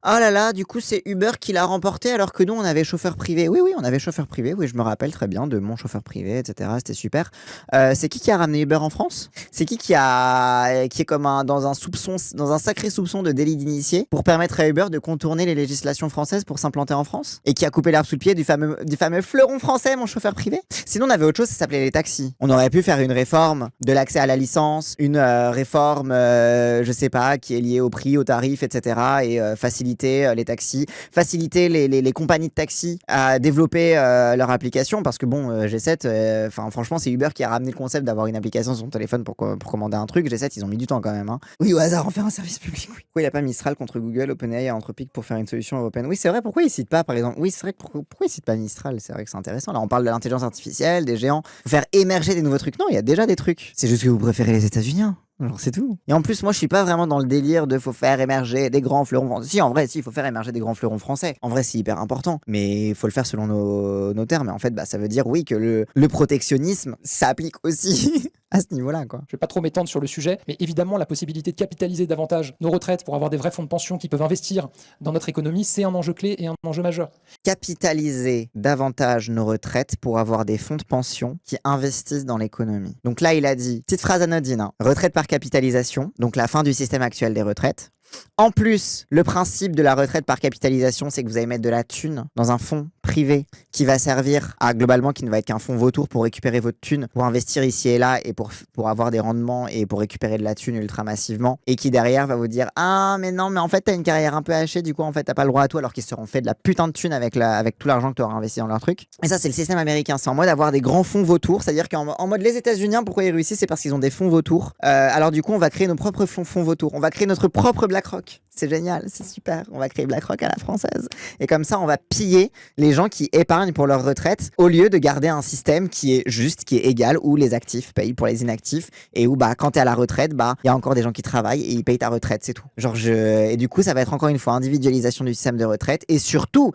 Oh là là, du coup, c'est Uber qui l'a remporté alors que nous, on avait chauffeur privé. Oui, on avait chauffeur privé. Oui, je me rappelle très bien de mon chauffeur privé, etc. C'était super. C'est qui a ramené Uber en France? C'est qui est comme dans un sacré soupçon de délit d'initié pour permettre à Uber de contourner les législations françaises pour s'implanter en France? Et qui a coupé l'herbe sous le pied du fameux fleuron français, mon chauffeur privé? Sinon, on avait autre chose, ça s'appelait les taxis. On aurait pu faire une réforme de l'accès à la licence, une réforme, je sais pas, qui est liée au prix, au tarif, etc. et faciliter les taxis, faciliter les compagnies de taxis à développer leur application, parce que bon, G7, franchement, c'est Uber qui a ramené le concept d'avoir une application sur son téléphone pour commander un truc. G7, ils ont mis du temps quand même, hein. Oui, au hasard, en faire un service public, oui. Pourquoi il a pas Mistral contre Google, OpenAI et Anthropic pour faire une solution européenne? Oui, c'est vrai, pourquoi il cite pas, par exemple? Oui, c'est vrai, pourquoi il cite pas Mistral? C'est vrai que c'est intéressant. Là, on parle de l'intelligence artificielle, des géants. Faut faire émerger des nouveaux trucs. Non, il y a déjà des trucs. C'est juste que vous préférez les États-Unis. Alors c'est tout. Et en plus, moi je suis pas vraiment dans le délire de faut faire émerger des grands fleurons français. Si, en vrai, il faut faire émerger des grands fleurons français. En vrai, c'est hyper important. Mais il faut le faire selon nos termes. Et en fait, ça veut dire oui que le protectionnisme s'applique aussi à ce niveau-là, quoi. Je vais pas trop m'étendre sur le sujet, mais évidemment, la possibilité de capitaliser davantage nos retraites pour avoir des vrais fonds de pension qui peuvent investir dans notre économie, c'est un enjeu clé et un enjeu majeur. Capitaliser davantage nos retraites pour avoir des fonds de pension qui investissent dans l'économie. Donc là, il a dit, petite phrase anodine, hein, retraite par capitalisation, donc la fin du système actuel des retraites. En plus, le principe de la retraite par capitalisation, c'est que vous allez mettre de la thune dans un fonds privé qui va servir à, globalement, qui ne va être qu'un fonds vautour pour récupérer votre thune, pour investir ici et là et pour avoir des rendements et pour récupérer de la thune ultra massivement, et qui derrière va vous dire « Ah, mais non, mais en fait, t'as une carrière un peu hachée, du coup, en fait, t'as pas le droit à tout, alors qu'ils se seront fait de la putain de thune avec tout l'argent que tu auras investi dans leur truc. » Et ça, c'est le système américain. C'est en mode avoir des grands fonds vautours, c'est-à-dire qu'en mode les États-Unis, pourquoi ils réussissent, c'est parce qu'ils ont des fonds vautours. Alors du coup, on va créer nos propres fonds vautours. On va créer notre propre BlackRock. c'est génial, c'est super. On va créer BlackRock à la française. Et comme ça, on va piller les gens qui épargnent pour leur retraite au lieu de garder un système qui est juste, qui est égal, où les actifs payent pour les inactifs et où quand t'es à la retraite, il y a encore des gens qui travaillent et ils payent ta retraite, c'est tout. Et du coup, ça va être encore une fois individualisation du système de retraite et surtout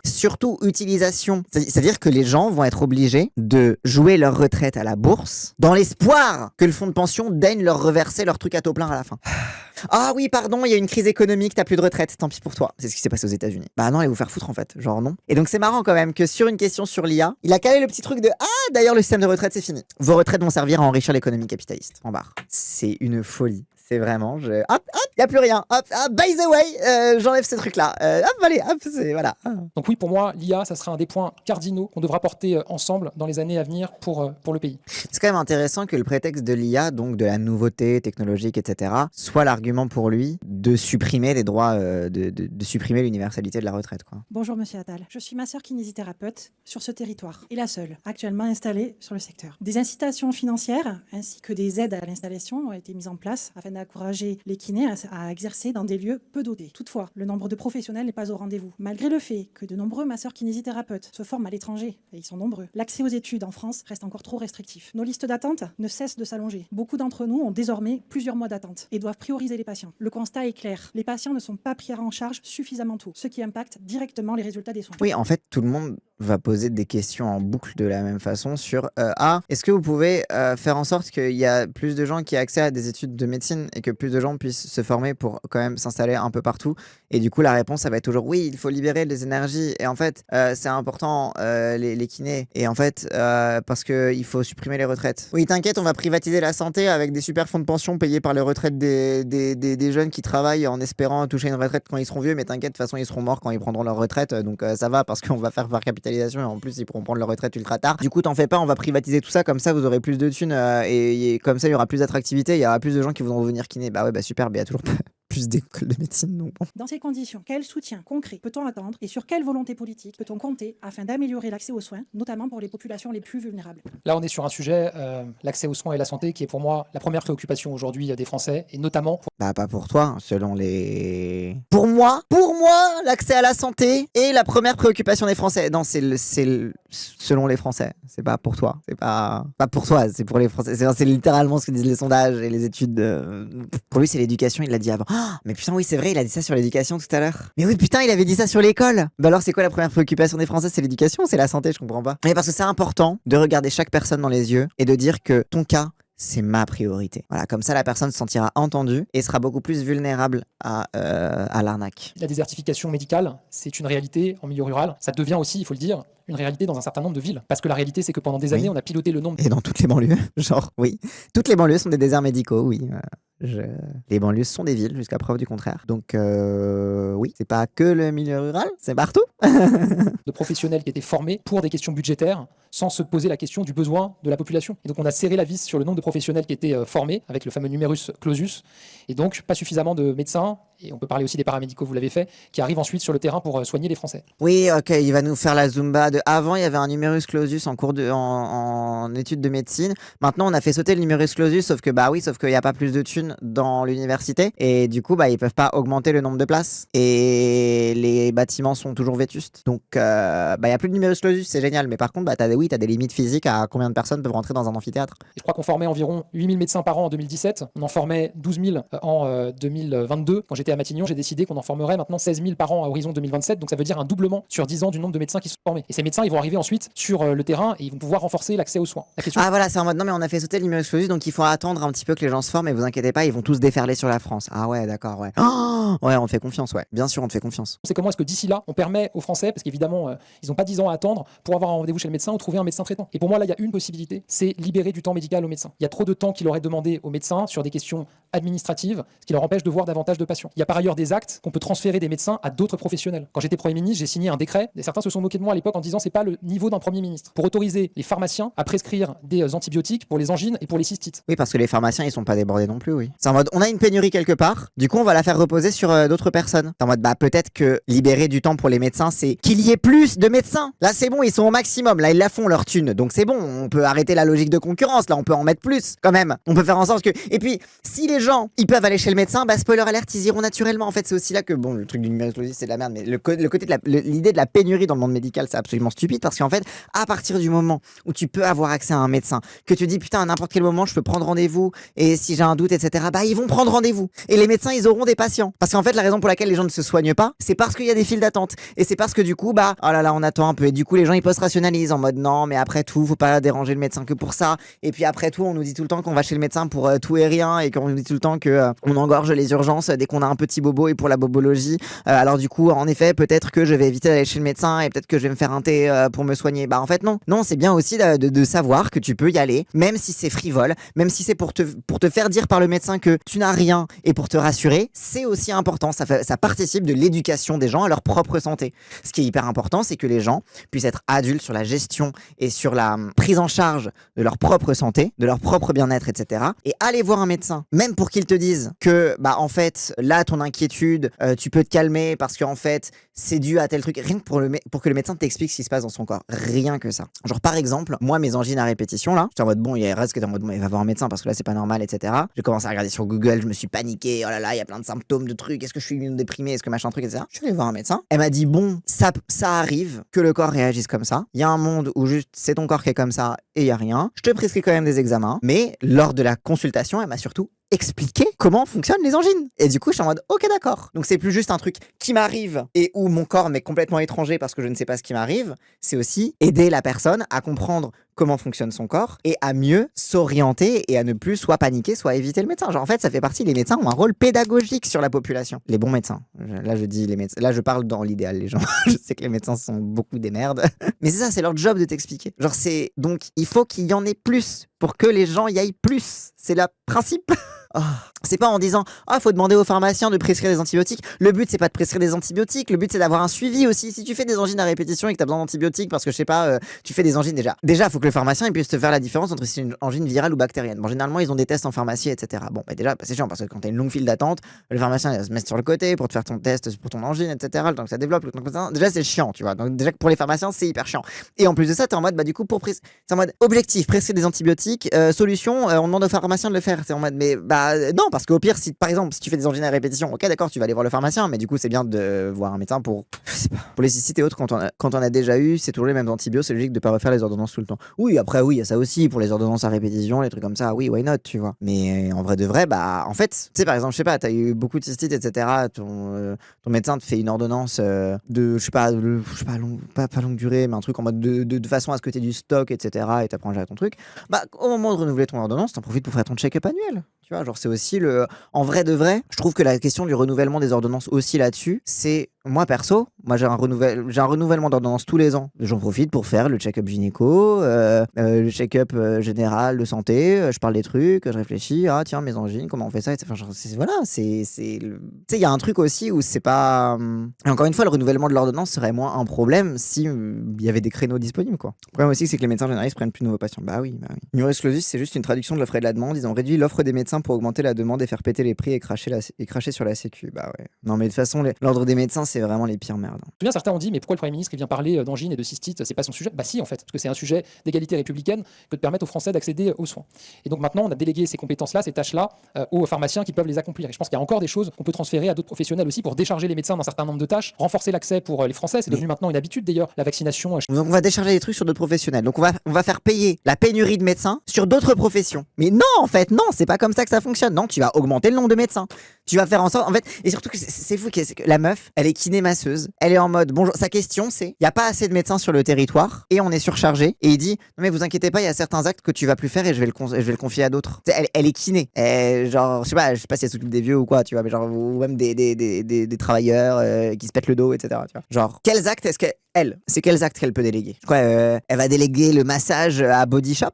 utilisation. C'est-à-dire que les gens vont être obligés de jouer leur retraite à la bourse dans l'espoir que le fonds de pension daigne leur reverser leur truc à taux plein à la fin. Ah oui, pardon, il y a une crise économique, t'as plus de retraite, tant pis pour toi. C'est ce qui s'est passé aux États-Unis. Bah non, allez vous faire foutre en fait, genre non. Et donc c'est marrant quand même que sur une question sur l'IA, il a calé le petit truc de d'ailleurs le système de retraite c'est fini. Vos retraites vont servir à enrichir l'économie capitaliste. En barre. C'est une folie. C'est vraiment, y a plus rien. By the way, j'enlève ces trucs-là. Allez, voilà. Donc oui, pour moi, l'IA, ça sera un des points cardinaux qu'on devra porter ensemble dans les années à venir pour le pays. C'est quand même intéressant que le prétexte de l'IA, donc de la nouveauté technologique, etc., soit l'argument pour lui de supprimer les droits, de supprimer l'universalité de la retraite, quoi. Bonjour Monsieur Attal, je suis masseur kinésithérapeute sur ce territoire et la seule actuellement installée sur le secteur. Des incitations financières ainsi que des aides à l'installation ont été mises en place afin d'encourager les kinés à exercer dans des lieux peu dotés. Toutefois, le nombre de professionnels n'est pas au rendez-vous. Malgré le fait que de nombreux masseurs kinésithérapeutes se forment à l'étranger, et ils sont nombreux, l'accès aux études en France reste encore trop restrictif. Nos listes d'attente ne cessent de s'allonger. Beaucoup d'entre nous ont désormais plusieurs mois d'attente et doivent prioriser les patients. Le constat est clair, les patients ne sont pas pris en charge suffisamment tôt, ce qui impacte directement les résultats des soins. Oui, en fait, tout le monde va poser des questions en boucle de la même façon sur est-ce que vous pouvez faire en sorte qu'il y a plus de gens qui aient accès à des études de médecine et que plus de gens puissent se former pour quand même s'installer un peu partout. Et du coup, la réponse, ça va être toujours oui, il faut libérer les énergies. Et en fait, c'est important, les kinés. Et en fait, parce qu'il faut supprimer les retraites. Oui, t'inquiète, on va privatiser la santé avec des super fonds de pension payés par les retraites des jeunes qui travaillent en espérant toucher une retraite quand ils seront vieux. Mais t'inquiète, de toute façon, ils seront morts quand ils prendront leur retraite. Donc ça va parce qu'on va faire par capitalisation. Et en plus, ils pourront prendre leur retraite ultra tard. Du coup, t'en fais pas, on va privatiser tout ça. Comme ça, vous aurez plus de thunes. Et comme ça, il y aura plus d'attractivité. Il y aura plus de gens qui voudront devenir kinés. Bah ouais, bah super, mais il y a toujours plus d'écoles de médecine. Donc bon. Dans ces conditions, quel soutien concret peut-on attendre et sur quelle volonté politique peut-on compter afin d'améliorer l'accès aux soins, notamment pour les populations les plus vulnérables? Là, on est sur un sujet, l'accès aux soins et la santé, qui est pour moi la première préoccupation aujourd'hui des Français, et notamment... Bah pas pour toi, selon les... Pour moi, l'accès à la santé est la première préoccupation des Français. Non, c'est selon les Français, c'est pas pour toi. C'est pas pour toi, c'est pour les Français. C'est littéralement ce que disent les sondages et les études. Pour lui, c'est l'éducation, il l'a dit avant. Mais putain, oui, c'est vrai, il a dit ça sur l'éducation tout à l'heure. Mais oui, putain, il avait dit ça sur l'école. Bah alors, c'est quoi la première préoccupation des Français? C'est l'éducation, c'est la santé, je comprends pas. Mais parce que c'est important de regarder chaque personne dans les yeux et de dire que ton cas, c'est ma priorité. Voilà, comme ça, la personne se sentira entendue et sera beaucoup plus vulnérable à l'arnaque. La désertification médicale, c'est une réalité en milieu rural. Ça devient aussi, il faut le dire, une réalité dans un certain nombre de villes. Parce que la réalité, c'est que pendant des années, on a piloté le nombre... Et dans toutes les banlieues, genre, oui. Toutes les banlieues sont des déserts médicaux, oui. Les banlieues sont des villes, jusqu'à preuve du contraire. Donc, oui, c'est pas que le milieu rural, c'est partout. de professionnels qui étaient formés pour des questions budgétaires, sans se poser la question du besoin de la population. Et donc, on a serré la vis sur le nombre de professionnels qui étaient formés, avec le fameux numerus clausus, et donc pas suffisamment de médecins, et on peut parler aussi des paramédicaux, vous l'avez fait, qui arrivent ensuite sur le terrain pour soigner les Français. Oui, ok, il va nous faire la Zumba. Avant, il y avait un numerus clausus en cours en études de médecine. Maintenant, on a fait sauter le numerus clausus, sauf qu'il n'y a pas plus de thunes dans l'université. Et du coup, ils peuvent pas augmenter le nombre de places. Et les bâtiments sont toujours vétustes. Donc, il n'y a plus de numerus clausus, c'est génial. Mais par contre, t'as des limites physiques à combien de personnes peuvent rentrer dans un amphithéâtre. Et je crois qu'on formait environ 8000 médecins par an en 2017. On en formait 12 000 en 2022. Quand j'étais à Matignon, j'ai décidé qu'on en formerait maintenant 16 000 par an à horizon 2027. Donc ça veut dire un doublement sur 10 ans du nombre de médecins qui sont formés. Et ces médecins, ils vont arriver ensuite sur le terrain et ils vont pouvoir renforcer l'accès aux soins. La question... Ah voilà, c'est en mode non mais on a fait sauter le numerus clausus, donc il faut attendre un petit peu que les gens se forment et vous inquiétez pas, ils vont tous déferler sur la France. Ah ouais, d'accord, ouais. Oh ouais, on te fait confiance, ouais. Bien sûr, on te fait confiance. C'est comment est-ce que d'ici là, on permet aux Français, parce qu'évidemment, ils n'ont pas 10 ans à attendre pour avoir un rendez-vous chez le médecin ou trouver un médecin traitant. Et pour moi, là, il y a une possibilité, c'est libérer du temps médical aux médecins. Il y a trop de temps qu'il aurait demandé aux médecins sur des questions administratives, ce qui leur empêche de voir davantage de patients. Il y a par ailleurs des actes qu'on peut transférer des médecins à d'autres professionnels. Quand j'étais Premier ministre, j'ai signé un décret, et certains se sont moqués de moi à l'époque en disant c'est pas le niveau d'un Premier ministre, pour autoriser les pharmaciens à prescrire des antibiotiques pour les angines et pour les cystites. Oui, parce que les pharmaciens, ils sont pas débordés non plus, oui. C'est en mode, on a une pénurie quelque part, du coup, on va la faire reposer sur d'autres personnes. C'est en mode, peut-être que libérer du temps pour les médecins, c'est qu'il y ait plus de médecins. Là, c'est bon, ils sont au maximum. Là, ils la font, leur thune. Donc, c'est bon, on peut arrêter la logique de concurrence. Là, on peut en mettre plus, quand même. On peut faire en sorte que... Et puis, si les gens, ils peuvent aller chez le médecin, spoiler alert, ils iront naturellement. En fait, c'est aussi là que, bon, le truc du numerus clausus, c'est de la merde, mais le côté de l'idée de la pénurie dans le monde médical, c'est absolument stupide parce qu'en fait, à partir du moment où tu peux avoir accès à un médecin, que tu dis putain, à n'importe quel moment, je peux prendre rendez-vous et si j'ai un doute, etc., bah, ils vont prendre rendez-vous. Et les médecins, ils auront des patients. Parce qu'en fait, la raison pour laquelle les gens ne se soignent pas, c'est parce qu'il y a des files d'attente. Et c'est parce que du coup, bah, oh là là, on attend un peu. Et du coup, les gens, ils post-rationalisent en mode non, mais après tout, faut pas déranger le médecin que pour ça. Et puis après tout, on nous dit tout le temps qu'on va chez le médecin pour tout et rien et qu'on nous dit tout le temps que on engorge les urgences dès qu'on a un petit bobo et pour la bobologie. Alors du coup, en effet, peut-être que je vais éviter d'aller chez le médecin et peut-être que je vais me faire un thé pour me soigner. Bah en fait non. Non, c'est bien aussi de savoir que tu peux y aller, même si c'est frivole, même si c'est pour te faire dire par le médecin que tu n'as rien et pour te rassurer, c'est aussi important. Ça participe de l'éducation des gens à leur propre santé. Ce qui est hyper important, c'est que les gens puissent être adultes sur la gestion et sur la prise en charge de leur propre santé, de leur propre bien-être, etc. Et aller voir un médecin, même pour qu'il te dise que, bah, en fait, là, ton inquiétude, tu peux te calmer parce qu'en fait, c'est dû à tel truc. Rien que pour que le médecin t'explique ce qui se passe dans son corps. Rien que ça. Genre, par exemple, moi, mes angines à répétition, là, j'étais en mode, bon, il reste que t'es en mode, bon, il va voir un médecin parce que là, c'est pas normal, etc. J'ai commencé à regarder sur Google, je me suis paniqué, oh là là, il y a plein de symptômes de trucs, est-ce que je suis déprimé, est-ce que machin truc, etc. Je suis allé voir un médecin. Elle m'a dit, bon, ça arrive que le corps réagisse comme ça. Il y a un monde où juste c'est ton corps qui est comme ça et il y a rien. Je te prescris quand même des examens, mais lors de la consultation, elle m'a surtout expliquer comment fonctionnent les angines. Et du coup, je suis en mode, ok, d'accord. Donc, c'est plus juste un truc qui m'arrive et où mon corps m'est complètement étranger parce que je ne sais pas ce qui m'arrive. C'est aussi aider la personne à comprendre comment fonctionne son corps et à mieux s'orienter et à ne plus soit paniquer, soit éviter le médecin. Genre, en fait, ça fait partie, les médecins ont un rôle pédagogique sur la population. Les bons médecins. Là, je dis les médecins. Là, je parle dans l'idéal, les gens. Je sais que les médecins sont beaucoup des merdes. Mais c'est ça, c'est leur job de t'expliquer. Genre, donc, il faut qu'il y en ait plus pour que les gens y aillent plus. C'est le principe. Oh. C'est pas en disant faut demander aux pharmaciens de prescrire des antibiotiques. Le but c'est pas de prescrire des antibiotiques, le but c'est d'avoir un suivi aussi. Si tu fais des angines à répétition et que t'as besoin d'antibiotiques parce que je sais pas, tu fais des angines déjà faut que le pharmacien il puisse te faire la différence entre si c'est une angine virale ou bactérienne. Bon, généralement ils ont des tests en pharmacie, etc. Bon, bah déjà c'est chiant parce que quand t'as une longue file d'attente, le pharmacien il va se mettre sur le côté pour te faire ton test pour ton angine, etc. Le temps que ça développe, le temps que ça... déjà c'est chiant, tu vois. Donc déjà pour les pharmaciens c'est hyper chiant. Et en plus de ça t'es en mode du coup c'est en mode objectif, prescrire des antibiotiques, solution, on demande au pharmacien de le faire. C'est en mode mais non, parce qu'au pire, si par exemple, si tu fais des angines à répétition, ok, d'accord, tu vas aller voir le pharmacien, mais du coup, c'est bien de voir un médecin pour les cystites et autres. Quand on a déjà eu, c'est toujours les mêmes antibiotiques, c'est logique de pas refaire les ordonnances tout le temps. Oui, après, oui, il y a ça aussi pour les ordonnances à répétition, les trucs comme ça. Oui, why not, tu vois. Mais en vrai de vrai, en fait, tu sais, par exemple, je sais pas, t'as eu beaucoup de cystites, etc. Ton médecin te fait une ordonnance de, je sais pas, pas longue durée, mais un truc en mode de façon à ce que t'aies du stock, etc. Et t'apprends à gérer ton truc. Au moment de renouveler ton ordonnance, t'en profites pour faire ton check-up annuel. Tu vois, genre, c'est aussi en vrai de vrai, je trouve que la question du renouvellement des ordonnances aussi là-dessus, c'est moi perso, j'ai un renouvellement d'ordonnance tous les ans. J'en profite pour faire le check-up gynéco, le check-up général de santé. Je parle des trucs, je réfléchis. Ah tiens, mes angines, comment on fait ça, enfin, genre, voilà, tu sais, il y a un truc aussi où c'est pas. Et encore une fois, le renouvellement de l'ordonnance serait moins un problème si il y avait des créneaux disponibles, quoi. Le problème aussi, c'est que les médecins généralistes prennent plus de nouveaux patients. Bah oui. Numerus clausus, c'est juste une traduction de l'offre et de la demande. Ils ont réduit l'offre des médecins pour augmenter la demande et faire péter les prix et cracher sur la sécu. Bah ouais. Non mais de toute façon, l'ordre des médecins, c'est vraiment les pires merdes. Bien, certains ont dit, mais pourquoi le Premier ministre il vient parler d'angine et de cystite, c'est pas son sujet? Bah si, en fait, parce que c'est un sujet d'égalité républicaine que de permettre aux Français d'accéder aux soins. Et donc maintenant, on a délégué ces compétences-là, ces tâches-là, aux pharmaciens qui peuvent les accomplir. Et je pense qu'il y a encore des choses qu'on peut transférer à d'autres professionnels aussi pour décharger les médecins d'un certain nombre de tâches, renforcer l'accès pour les Français. C'est devenu maintenant une habitude d'ailleurs, la vaccination. Donc on va décharger les trucs sur d'autres professionnels. Donc on va faire payer la pénurie de médecins sur d'autres professions. Mais non, en fait, non, c'est pas comme ça que ça fonctionne. Non, tu vas augmenter le nombre de médecins. Tu vas faire en sorte, en fait, et surtout que c'est fou, c'est que la meuf, elle est kiné-masseuse. Elle est en mode, bonjour, sa question c'est, il n'y a pas assez de médecins sur le territoire et on est surchargé. Et il dit, non mais vous inquiétez pas, il y a certains actes que tu vas plus faire et je vais le confier à d'autres. Elle est kiné. Genre, je sais pas si elle s'occupe des vieux ou quoi, tu vois, mais genre, ou même des travailleurs qui se pètent le dos, etc. Tu vois. Genre, quels actes est-ce c'est quels actes qu'elle peut déléguer? Je crois, elle va déléguer le massage à Body Shop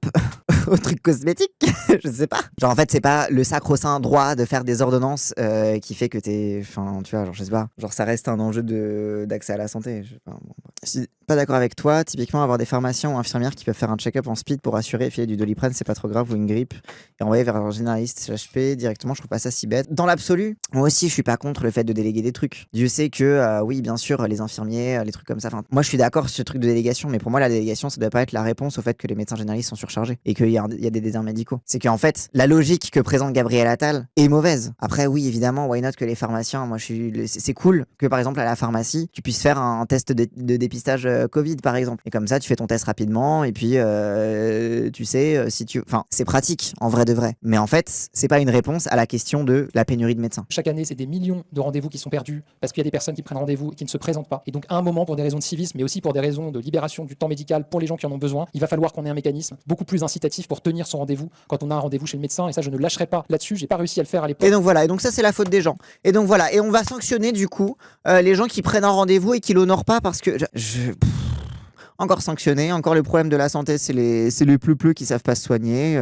au truc cosmétique. Je sais pas. Genre, en fait, c'est pas le sacro-saint droit de faire des ordonnances qui fait que t'es. Enfin, tu vois, genre, je sais pas. Genre, ça reste un enjeu d'accès à la santé. Je sais pas. Bon, Pas d'accord avec toi. Typiquement, avoir des pharmaciens ou infirmières qui peuvent faire un check-up en speed pour assurer et filer du Doliprane, c'est pas trop grave, ou une grippe, et envoyer vers un généraliste HP directement, je trouve pas ça si bête. Dans l'absolu, moi aussi, je suis pas contre le fait de déléguer des trucs. Dieu sait que, oui, bien sûr, les infirmiers, les trucs comme ça. Enfin, moi, je suis d'accord sur ce truc de délégation, mais pour moi, la délégation, ça doit pas être la réponse au fait que les médecins généralistes sont surchargés et qu'il y a des déserts médicaux. C'est qu'en fait, la logique que présente Gabriel Attal est mauvaise. Après, oui, évidemment, why not que les pharmaciens, moi, c'est cool que par exemple à la pharmacie, tu puisses faire un test de dépistage Covid, par exemple. Et comme ça, tu fais ton test rapidement et puis tu sais si tu. Enfin, c'est pratique en vrai de vrai. Mais en fait, c'est pas une réponse à la question de la pénurie de médecins. Chaque année, c'est des millions de rendez-vous qui sont perdus parce qu'il y a des personnes qui prennent rendez-vous et qui ne se présentent pas. Et donc, à un moment, pour des raisons de civisme, mais aussi pour des raisons de libération du temps médical pour les gens qui en ont besoin, il va falloir qu'on ait un mécanisme beaucoup plus incitatif pour tenir son rendez-vous quand on a un rendez-vous chez le médecin. Et ça, je ne lâcherai pas là-dessus. J'ai pas réussi à le faire à l'époque. Et donc voilà. Et donc ça, c'est la faute des gens. Et donc voilà. Et on va sanctionner du coup les gens qui prennent un rendez-vous et qui l'honorent pas parce que encore sanctionné, encore le problème de la santé, c'est les pleu qui savent pas se soigner.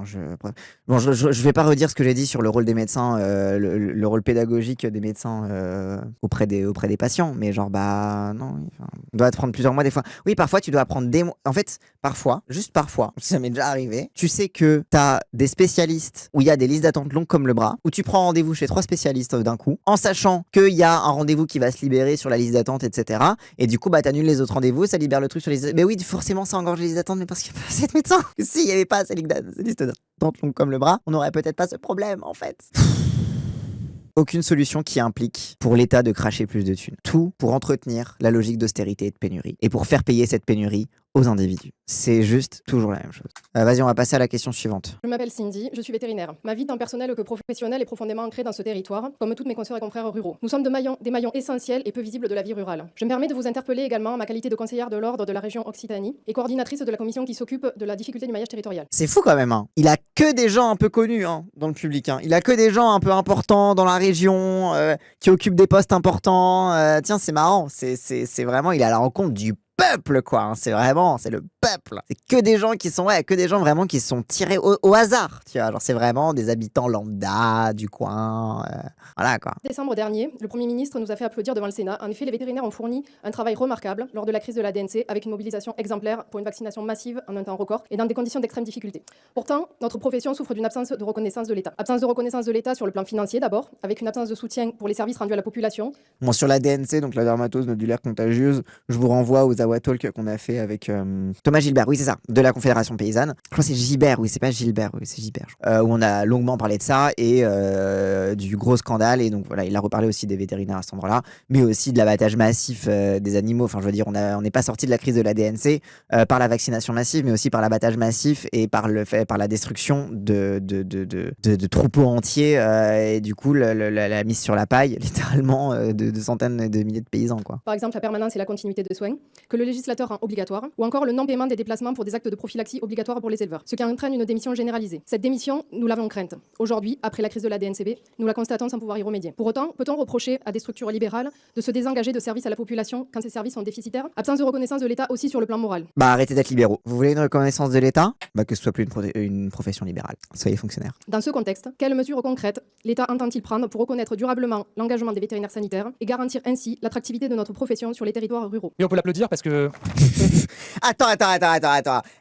Je vais pas redire ce que j'ai dit sur le rôle des médecins, le rôle pédagogique des médecins auprès des patients, mais genre non, on doit te prendre plusieurs mois des fois. Oui, parfois tu dois prendre des mois. En fait, parfois, juste parfois, ça m'est déjà arrivé. Tu sais que t'as des spécialistes où il y a des listes d'attente longues comme le bras, où tu prends rendez-vous chez 3 spécialistes d'un coup, en sachant qu'il y a un rendez-vous qui va se libérer sur la liste d'attente, etc. Et du coup, t'annules les autres rendez-vous, ça libère le truc sur les listes. Mais oui, forcément, ça engorge les listes d'attente, mais parce qu'il n'y a pas assez de médecins. S'il n'y avait pas assez de listes d'attente longues comme le bras, on n'aurait peut-être pas ce problème, en fait. Aucune solution qui implique pour l'État de cracher plus de thunes. Tout pour entretenir la logique d'austérité et de pénurie. Et pour faire payer cette pénurie aux individus. C'est juste toujours la même chose. Vas-y, on va passer à la question suivante. Je m'appelle Cindy, je suis vétérinaire. Ma vie tant personnelle que professionnelle est profondément ancrée dans ce territoire, comme toutes mes consoeurs et confrères ruraux. Nous sommes des maillons essentiels et peu visibles de la vie rurale. Je me permets de vous interpeller également en ma qualité de conseillère de l'ordre de la région Occitanie et coordinatrice de la commission qui s'occupe de la difficulté du maillage territorial. C'est fou quand même, hein. Il a que des gens un peu connus dans le public. Il a que des gens un peu importants dans la région, qui occupent des postes importants. Tiens, c'est marrant. C'est vraiment, il est à la rencontre du peuple, quoi. C'est le peuple. C'est que des gens qui sont, que des gens vraiment qui sont tirés au hasard, tu vois. Genre, c'est vraiment des habitants lambda du coin. Voilà, quoi. Décembre dernier, le Premier ministre nous a fait applaudir devant le Sénat. En effet, les vétérinaires ont fourni un travail remarquable lors de la crise de la DNC avec une mobilisation exemplaire pour une vaccination massive en un temps record et dans des conditions d'extrême difficulté. Pourtant, notre profession souffre d'une absence de reconnaissance de l'État. Absence de reconnaissance de l'État sur le plan financier d'abord, avec une absence de soutien pour les services rendus à la population. Bon, sur la DNC, donc la dermatose nodulaire contagieuse, je vous renvoie aux Awa Talk qu'on a fait avec Thomas Gilbert, oui c'est ça, de la Confédération Paysanne. Je crois que c'est Gilbert, oui c'est pas Gilbert, oui c'est Gilbert. Où on a longuement parlé de ça et du gros scandale. Et donc voilà, il a reparlé aussi des vétérinaires à cet endroit-là, mais aussi de l'abattage massif des animaux. Enfin, je veux dire, on n'est pas sorti de la crise de la DNC par la vaccination massive, mais aussi par l'abattage massif et par la destruction de troupeaux entiers et du coup la mise sur la paille, littéralement, de centaines de milliers de paysans, quoi. Par exemple, la permanence et la continuité de soins, que le législateur rend obligatoire, ou encore le non-paiement des déplacements pour des actes de prophylaxie obligatoires pour les éleveurs, ce qui entraîne une démission généralisée. Cette démission, nous l'avons crainte. Aujourd'hui, après la crise de la DNCB, nous la constatons sans pouvoir y remédier. Pour autant, peut-on reprocher à des structures libérales de se désengager de services à la population quand ces services sont déficitaires? Absence de reconnaissance de l'État aussi sur le plan moral. Arrêtez d'être libéraux. Vous voulez une reconnaissance de l'État? Que ce soit plus une profession libérale. Soyez fonctionnaire. Dans ce contexte, quelles mesures concrètes l'État entend-il prendre pour reconnaître durablement l'engagement des vétérinaires sanitaires et garantir ainsi l'attractivité de notre profession sur les territoires ruraux? Et on peut l'applaudir parce que... Attends.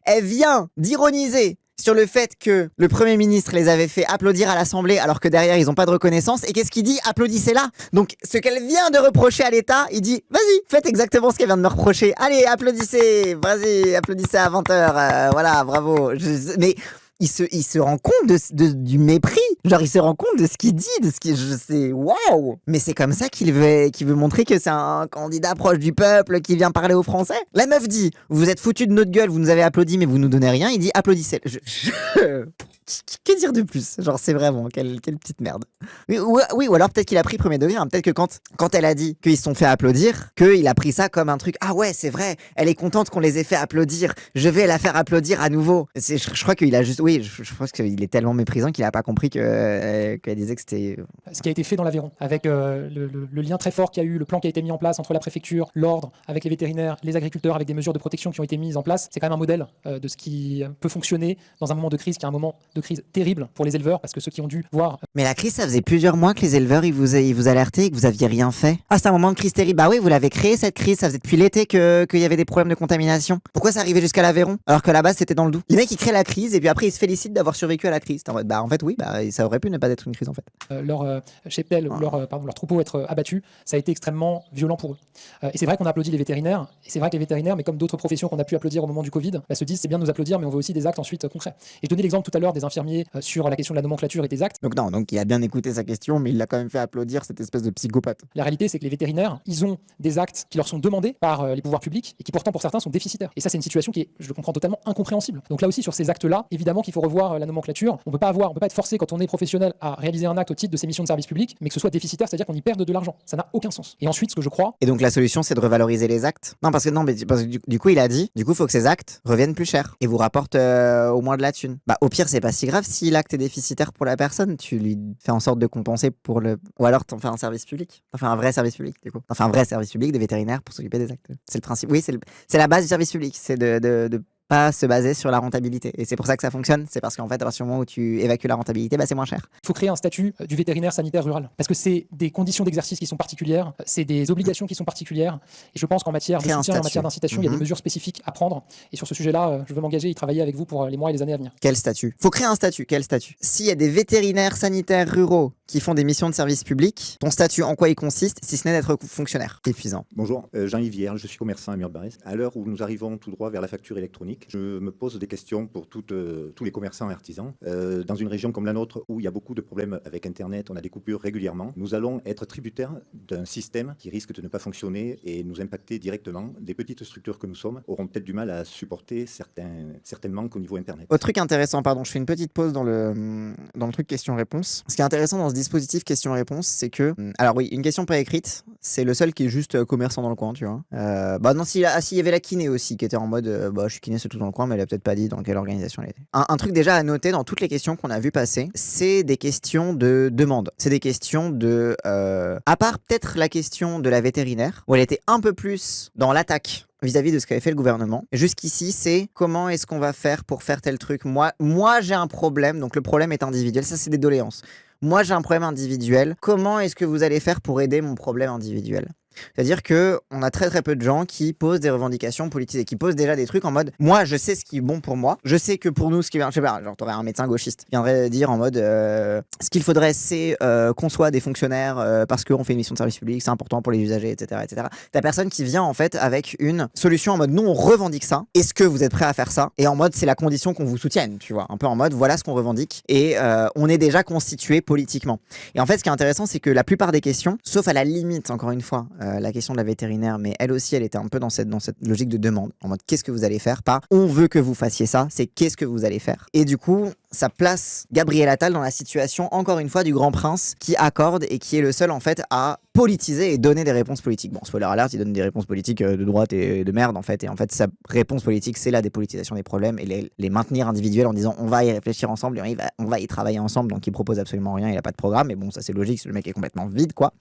Elle vient d'ironiser sur le fait que le Premier ministre les avait fait applaudir à l'Assemblée alors que derrière ils n'ont pas de reconnaissance. Et qu'est-ce qu'il dit? Applaudissez-la. Donc ce qu'elle vient de reprocher à l'État, il dit vas-y, faites exactement ce qu'elle vient de me reprocher. Allez, applaudissez, vas-y, applaudissez à 20h. Voilà, bravo. Mais il se rend compte du mépris. Genre, il se rend compte de ce qu'il dit, je sais, waouh! Mais c'est comme ça qu'il veut montrer que c'est un candidat proche du peuple qui vient parler aux Français. La meuf dit, vous êtes foutus de notre gueule, vous nous avez applaudi, mais vous nous donnez rien. Il dit, applaudissez. Que dire de plus? Genre, c'est vraiment, quelle petite merde. Oui, ou alors peut-être qu'il a pris premier degré. Peut-être que quand elle a dit qu'ils se sont fait applaudir, qu'il a pris ça comme un truc. Ah ouais, c'est vrai, elle est contente qu'on les ait fait applaudir. Je vais la faire applaudir à nouveau. Je crois qu'il a juste... oui, je pense qu'il est tellement méprisant qu'il n'a pas compris qu'elle disait que c'était... Ce qui a été fait dans l'Aveyron, avec le lien très fort qu'il y a eu, le plan qui a été mis en place entre la préfecture, l'ordre, avec les vétérinaires, les agriculteurs, avec des mesures de protection qui ont été mises en place, c'est quand même un modèle de ce qui peut fonctionner dans un moment de crise, qui est un moment de crise terrible pour les éleveurs, parce que ceux qui ont dû voir... Mais la crise, ça faisait plusieurs mois que les éleveurs, ils vous alertaient et que vous aviez rien fait. Ah, c'est un moment de crise terrible. Bah oui, vous l'avez créé cette crise, ça faisait depuis l'été qu'il y avait des problèmes de contamination. Pourquoi ça arrivait jusqu'à l'Aveyron alors que là-bas c'était dans le Doubs? Les mecs ils créent la crise et puis après ils se félicitent d'avoir survécu à la crise. Bah en fait oui, ça aurait pu ne pas être une crise en fait. Leur cheptel ou leur troupeau être abattu, ça a été extrêmement violent pour eux. Et c'est vrai qu'on a applaudi les vétérinaires, et c'est vrai que les vétérinaires, mais comme d'autres professions qu'on a pu applaudir au moment du Covid, se disent c'est bien de nous applaudir, mais on veut aussi des actes ensuite concrets. Et je donnais l'exemple tout à l'heure des infirmiers sur la question de la nomenclature et des actes. Donc il a bien écouté sa question, mais il l'a quand même fait applaudir, cette espèce de psychopathe. La réalité, c'est que les vétérinaires, ils ont des actes qui leur sont demandés par les pouvoirs publics et qui pourtant pour certains sont déficitaires. Et ça, c'est une situation qui est, je le comprends totalement, incompréhensible. Donc là aussi, sur ces actes-là, évidemment qu'il faut revoir la nomenclature. On peut pas être forcé quand on est professionnel à réaliser un acte au titre de ses missions de service public, mais que ce soit déficitaire, c'est-à-dire qu'on y perde de l'argent. Ça n'a aucun sens. Et ensuite, ce que je crois. Et donc la solution, c'est de revaloriser les actes. Non, parce que du coup, il a dit, il faut que ces actes reviennent plus cher et vous rapportent au moins de la thune. Bah au pire, c'est pas si grave si l'acte est déficitaire pour la personne. Tu lui fais en sorte de compenser pour le. Ou alors t'en fais un service public. T'en fais un vrai service public, du coup. T'en fais un vrai service public des vétérinaires pour s'occuper des actes. C'est le principe. Oui, c'est la base du service public. C'est de pas se baser sur la rentabilité. Et c'est pour ça que ça fonctionne. C'est parce qu'en fait, à partir du moment où tu évacues la rentabilité, c'est moins cher. Il faut créer un statut du vétérinaire sanitaire rural. Parce que c'est des conditions d'exercice qui sont particulières, c'est des obligations qui sont particulières. Et je pense qu'en matière de soutien, en matière d'incitation, il y a des mesures spécifiques à prendre. Et sur ce sujet-là, je veux m'engager et travailler avec vous pour les mois et les années à venir. Quel statut? Faut créer un statut. Quel statut? S'il y a des vétérinaires sanitaires ruraux qui font des missions de service public, ton statut, en quoi il consiste, si ce n'est d'être fonctionnaire? Épuisant. Bonjour, Jean-Yves Vierge, je suis commerçant à Mur-de-Barès. À l'heure où nous arrivons tout droit vers la facture électronique, je me pose des questions pour tous les commerçants et artisans. Dans une région comme la nôtre, où il y a beaucoup de problèmes avec Internet, on a des coupures régulièrement, nous allons être tributaires d'un système qui risque de ne pas fonctionner et nous impacter directement. Des petites structures que nous sommes auront peut-être du mal à supporter certains manques au niveau Internet. Autre truc intéressant, je fais une petite pause dans le truc question-réponse. Ce qui est intéressant dans ce dispositif question-réponse, c'est que... Alors oui, une question pas écrite, c'est le seul qui est juste commerçant dans le coin, tu vois. Non, s'il y avait la kiné aussi, qui était en mode, je suis kiné, c'est tout dans le coin, mais elle a peut-être pas dit dans quelle organisation elle était. Un truc déjà à noter dans toutes les questions qu'on a vu passer, c'est des questions de demande. C'est des questions de... à part peut-être la question de la vétérinaire, où elle était un peu plus dans l'attaque vis-à-vis de ce qu'avait fait le gouvernement. Jusqu'ici, c'est comment est-ce qu'on va faire pour faire tel truc. Moi j'ai un problème, donc le problème est individuel. Ça, c'est des doléances. Moi, j'ai un problème individuel. Comment est-ce que vous allez faire pour aider mon problème individuel ? C'est-à-dire qu'on a très très peu de gens qui posent des revendications politisées, qui posent déjà des trucs en mode moi je sais ce qui est bon pour moi, je sais que pour nous ce qui est, je sais pas, genre t'aurais un médecin gauchiste qui viendrait dire en mode ce qu'il faudrait c'est qu'on soit des fonctionnaires parce qu'on fait une mission de service public, c'est important pour les usagers, etc. T'as personne qui vient en fait avec une solution en mode nous on revendique ça, est-ce que vous êtes prêts à faire ça? Et en mode c'est la condition qu'on vous soutienne, tu vois, un peu en mode voilà ce qu'on revendique et on est déjà constitué politiquement. Et en fait ce qui est intéressant c'est que la plupart des questions, sauf à la limite encore une fois, la question de la vétérinaire, mais elle aussi, elle était un peu dans cette logique de demande, en mode qu'est-ce que vous allez faire, pas on veut que vous fassiez ça, c'est qu'est-ce que vous allez faire. Et du coup, ça place Gabriel Attal dans la situation, encore une fois, du grand prince qui accorde et qui est le seul, en fait, à politiser et donner des réponses politiques. Bon, spoiler alert, il donne des réponses politiques de droite et de merde, en fait. Et en fait, sa réponse politique, c'est la dépolitisation des problèmes et les maintenir individuels en disant on va y réfléchir ensemble et on va y travailler ensemble. Donc, il propose absolument rien, il a pas de programme. Mais bon, ça, c'est logique, le mec est complètement vide, quoi.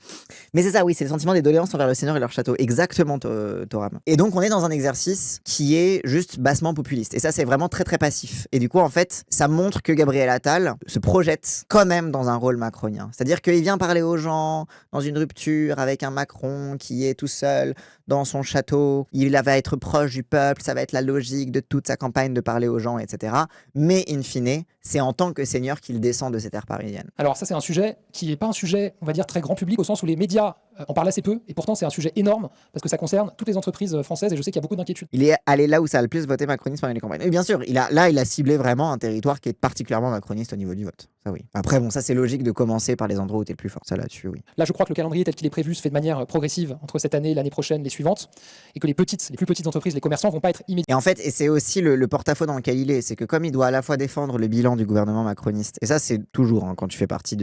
Mais c'est ça, oui, c'est le sentiment des doléances envers le Seigneur et leur château. Exactement, Toram. Et donc, on est dans un exercice qui est juste bassement populiste. Et ça, c'est vraiment très, très passif. Et du coup, en fait, ça montre que Gabriel Attal se projette quand même dans un rôle macronien. C'est-à-dire qu'il vient parler aux gens dans une rupture avec un Macron qui est tout seul dans son château. Il va être proche du peuple, ça va être la logique de toute sa campagne de parler aux gens, etc. Mais in fine, c'est en tant que seigneur qu'il descend de cette terre parisienne. Alors ça, c'est un sujet qui n'est pas un sujet, on va dire, très grand public, au sens où les médias en parlent assez peu, et pourtant c'est un sujet énorme, parce que ça concerne toutes les entreprises françaises, et je sais qu'il y a beaucoup d'inquiétudes. Il est allé là où ça a le plus voté macroniste pendant les campagnes. Et bien sûr, il a ciblé vraiment un territoire qui est particulièrement macroniste au niveau du vote. Ça oui. Après, bon, ça c'est logique de commencer par les endroits où t'es le plus fort. Ça là-dessus, oui. Là, je crois que le calendrier tel qu'il est prévu se fait de manière progressive entre cette année, l'année prochaine, les suivantes, et que les plus petites entreprises, les commerçants vont pas être immédiatement. Et en fait, et c'est aussi le porte-à-faux dans lequel il est, c'est que comme il doit à la fois défendre le bilan du gouvernement macroniste, et ça c'est toujours quand tu fais partie